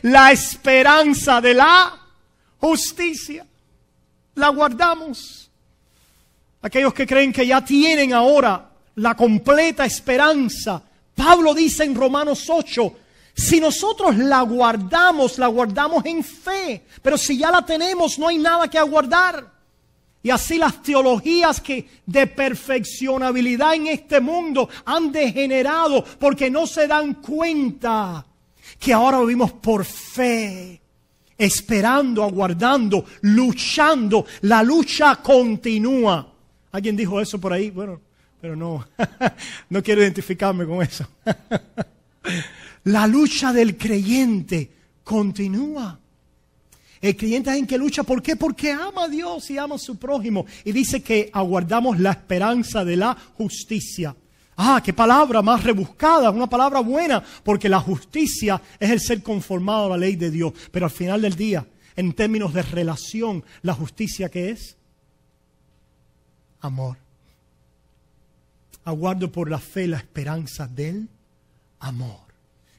Speaker 1: la esperanza de la justicia. La guardamos. Aquellos que creen que ya tienen ahora la completa esperanza. Pablo dice en Romanos 8: si nosotros la guardamos en fe. Pero si ya la tenemos, no hay nada que aguardar. Y así las teologías de perfeccionabilidad en este mundo han degenerado porque no se dan cuenta que ahora vivimos por fe, esperando, aguardando, luchando. La lucha continúa. ¿Alguien dijo eso por ahí? Bueno, pero no, no quiero identificarme con eso. La lucha del creyente continúa. El creyente es en que lucha, ¿por qué? Porque ama a Dios y ama a su prójimo. Y dice que aguardamos la esperanza de la justicia. Ah, qué palabra más rebuscada, una palabra buena, porque la justicia es el ser conformado a la ley de Dios. Pero al final del día, en términos de relación, ¿la justicia qué es? Amor. Aguardo por la fe la esperanza del amor.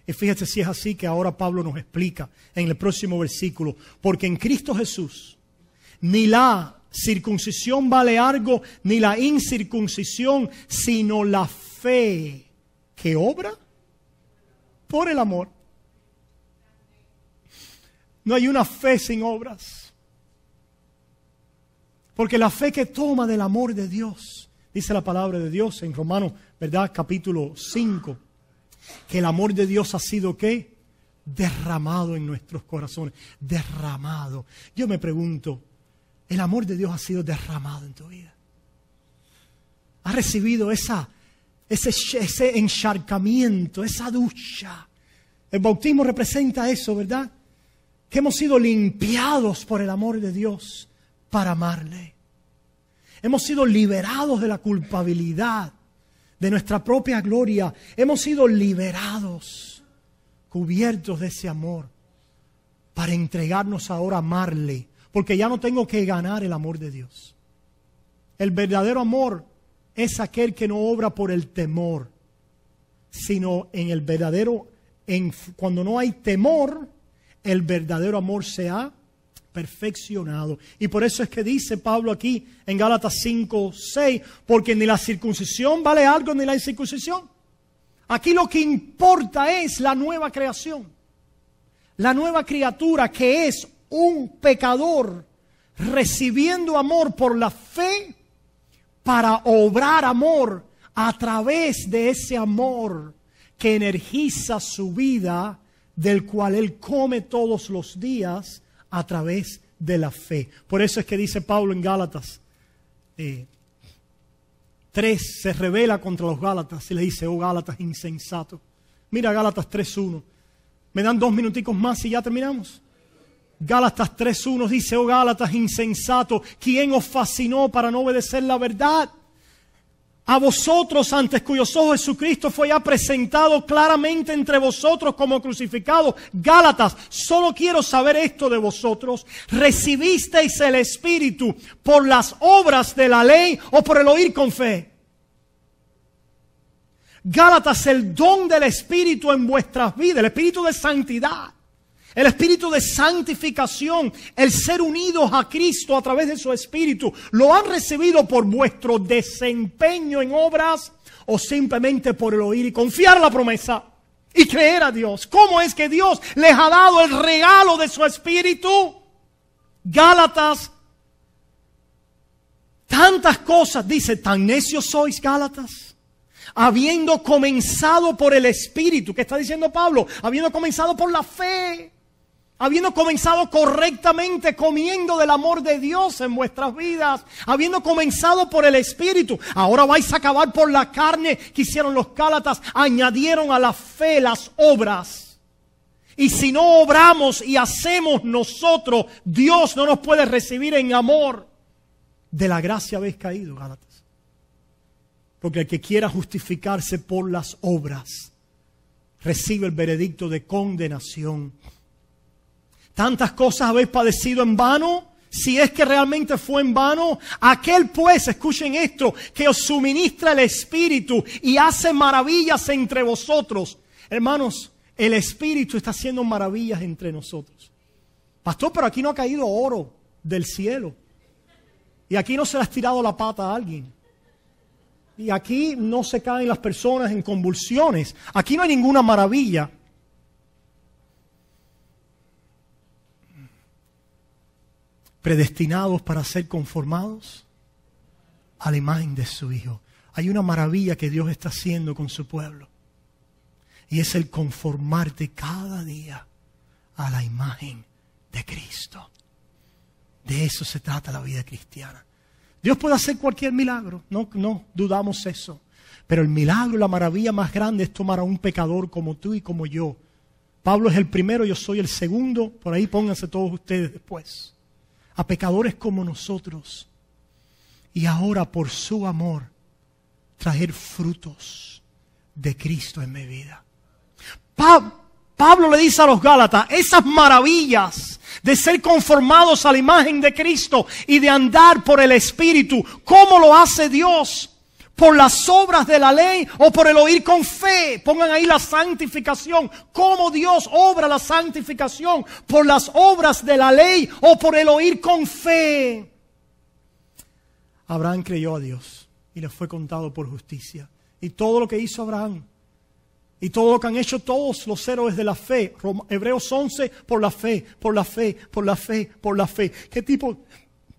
Speaker 1: Y fíjate si es así que ahora Pablo nos explica en el próximo versículo. Porque en Cristo Jesús ni la circuncisión vale algo, ni la incircuncisión, sino la fe que obra por el amor. No hay una fe sin obras. Porque la fe que toma del amor de Dios, dice la palabra de Dios en Romanos, ¿verdad? Capítulo 5. Que el amor de Dios ha sido ¿qué? Derramado en nuestros corazones. Derramado. Yo me pregunto, ¿el amor de Dios ha sido derramado en tu vida? ¿Has recibido ese encharcamiento, esa ducha? El bautismo representa eso, ¿verdad? Que hemos sido limpiados por el amor de Dios para amarle. Hemos sido liberados de la culpabilidad, de nuestra propia gloria. Hemos sido liberados, cubiertos de ese amor, para entregarnos ahora a amarle, porque ya no tengo que ganar el amor de Dios. El verdadero amor es aquel que no obra por el temor, sino en el verdadero, cuando no hay temor, el verdadero amor se ha perfeccionado. Y por eso es que dice Pablo aquí en Gálatas 5:6, porque ni la circuncisión vale algo ni la incircuncisión. Aquí lo que importa es la nueva creación, la nueva criatura que es un pecador recibiendo amor por la fe para obrar amor a través de ese amor que energiza su vida, del cual él come todos los días a través de la fe. Por eso es que dice Pablo en Gálatas 3, se revela contra los Gálatas y le dice: oh Gálatas insensato. Mira Gálatas 3:1. ¿Me dan 2 minuticos más y ya terminamos? Gálatas 3:1 dice: oh Gálatas insensato, ¿quién os fascinó para no obedecer la verdad? A vosotros, antes cuyos ojos Jesucristo fue ya presentado claramente entre vosotros como crucificado. Gálatas, solo quiero saber esto de vosotros: ¿recibisteis el Espíritu por las obras de la ley o por el oír con fe? Gálatas, el don del Espíritu en vuestras vidas, el Espíritu de santidad, el Espíritu de santificación, el ser unidos a Cristo a través de su Espíritu, ¿lo han recibido por vuestro desempeño en obras o simplemente por el oír y confiar la promesa y creer a Dios? ¿Cómo es que Dios les ha dado el regalo de su Espíritu? Gálatas, tantas cosas, dice, tan necios sois, Gálatas, habiendo comenzado por el Espíritu. ¿Qué está diciendo Pablo? Habiendo comenzado por la fe, habiendo comenzado correctamente comiendo del amor de Dios en vuestras vidas, habiendo comenzado por el Espíritu, ahora vais a acabar por la carne que hicieron los Gálatas. Añadieron a la fe las obras. Y si no obramos y hacemos nosotros, Dios no nos puede recibir en amor. De la gracia habéis caído, Gálatas. Porque el que quiera justificarse por las obras recibe el veredicto de condenación. Tantas cosas habéis padecido en vano, si es que realmente fue en vano. Aquel pues, escuchen esto, que os suministra el Espíritu y hace maravillas entre vosotros. Hermanos, el Espíritu está haciendo maravillas entre nosotros. Pastor, pero aquí no ha caído oro del cielo. Y aquí no se le ha tirado la pata a alguien. Y aquí no se caen las personas en convulsiones. Aquí no hay ninguna maravilla. Predestinados para ser conformados a la imagen de su Hijo. Hay una maravilla que Dios está haciendo con su pueblo. Y es el conformarte cada día a la imagen de Cristo. De eso se trata la vida cristiana. Dios puede hacer cualquier milagro, no dudamos eso. Pero el milagro y la maravilla más grande es tomar a un pecador como tú y como yo. Pablo es el primero, yo soy el segundo, por ahí pónganse todos ustedes después. A pecadores como nosotros. Y ahora por su amor, traer frutos de Cristo en mi vida. Pablo le dice a los Gálatas, esas maravillas de ser conformados a la imagen de Cristo y de andar por el Espíritu, ¿cómo lo hace Dios? ¿Por las obras de la ley o por el oír con fe? Pongan ahí la santificación. ¿Cómo Dios obra la santificación? ¿Por las obras de la ley o por el oír con fe? Abraham creyó a Dios y le fue contado por justicia. Y todo lo que hizo Abraham y todo lo que han hecho todos los héroes de la fe, Hebreos 11, por la fe, por la fe, por la fe, por la fe. ¿Qué tipo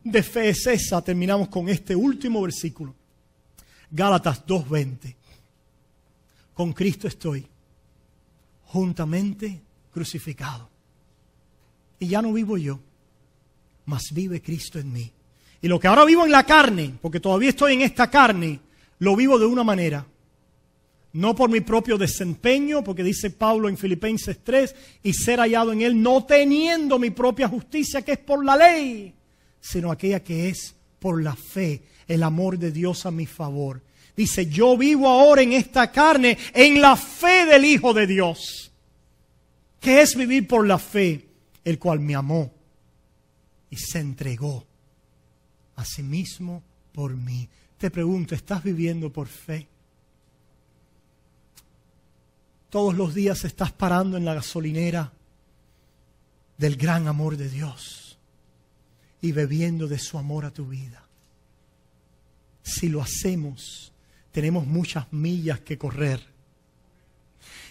Speaker 1: de fe es esa? Terminamos con este último versículo. Gálatas 2:20. Con Cristo estoy juntamente crucificado. Y ya no vivo yo, mas vive Cristo en mí. Y lo que ahora vivo en la carne, porque todavía estoy en esta carne, lo vivo de una manera. No por mi propio desempeño, porque dice Pablo en Filipenses 3, y ser hallado en él, no teniendo mi propia justicia, que es por la ley, sino aquella que es por la fe, el amor de Dios a mi favor. Dice, yo vivo ahora en esta carne, en la fe del Hijo de Dios. ¿Qué es vivir por la fe? El cual me amó y se entregó a sí mismo por mí. Te pregunto, ¿estás viviendo por fe? Todos los días estás parando en la gasolinera del gran amor de Dios y bebiendo de su amor a tu vida. Si lo hacemos, tenemos muchas millas que correr.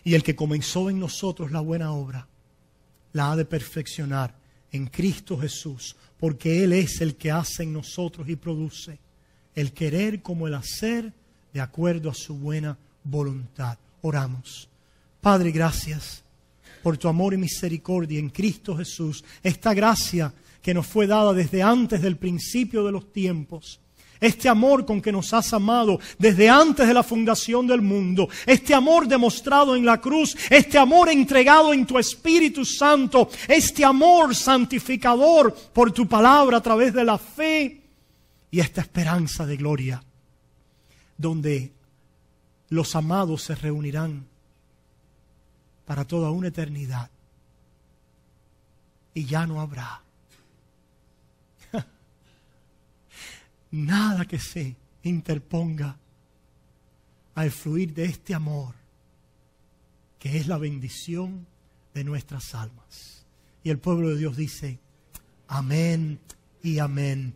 Speaker 1: Y el que comenzó en nosotros la buena obra, la ha de perfeccionar en Cristo Jesús, porque Él es el que hace en nosotros y produce el querer como el hacer de acuerdo a su buena voluntad. Oramos. Padre, gracias por tu amor y misericordia en Cristo Jesús. Esta gracia que nos fue dada desde antes del principio de los tiempos. Este amor con que nos has amado desde antes de la fundación del mundo. Este amor demostrado en la cruz. Este amor entregado en tu Espíritu Santo. Este amor santificador por tu palabra a través de la fe. Y esta esperanza de gloria, donde los amados se reunirán para toda una eternidad. Y ya no habrá nada que se interponga al fluir de este amor, que es la bendición de nuestras almas. Y el pueblo de Dios dice, amén y amén.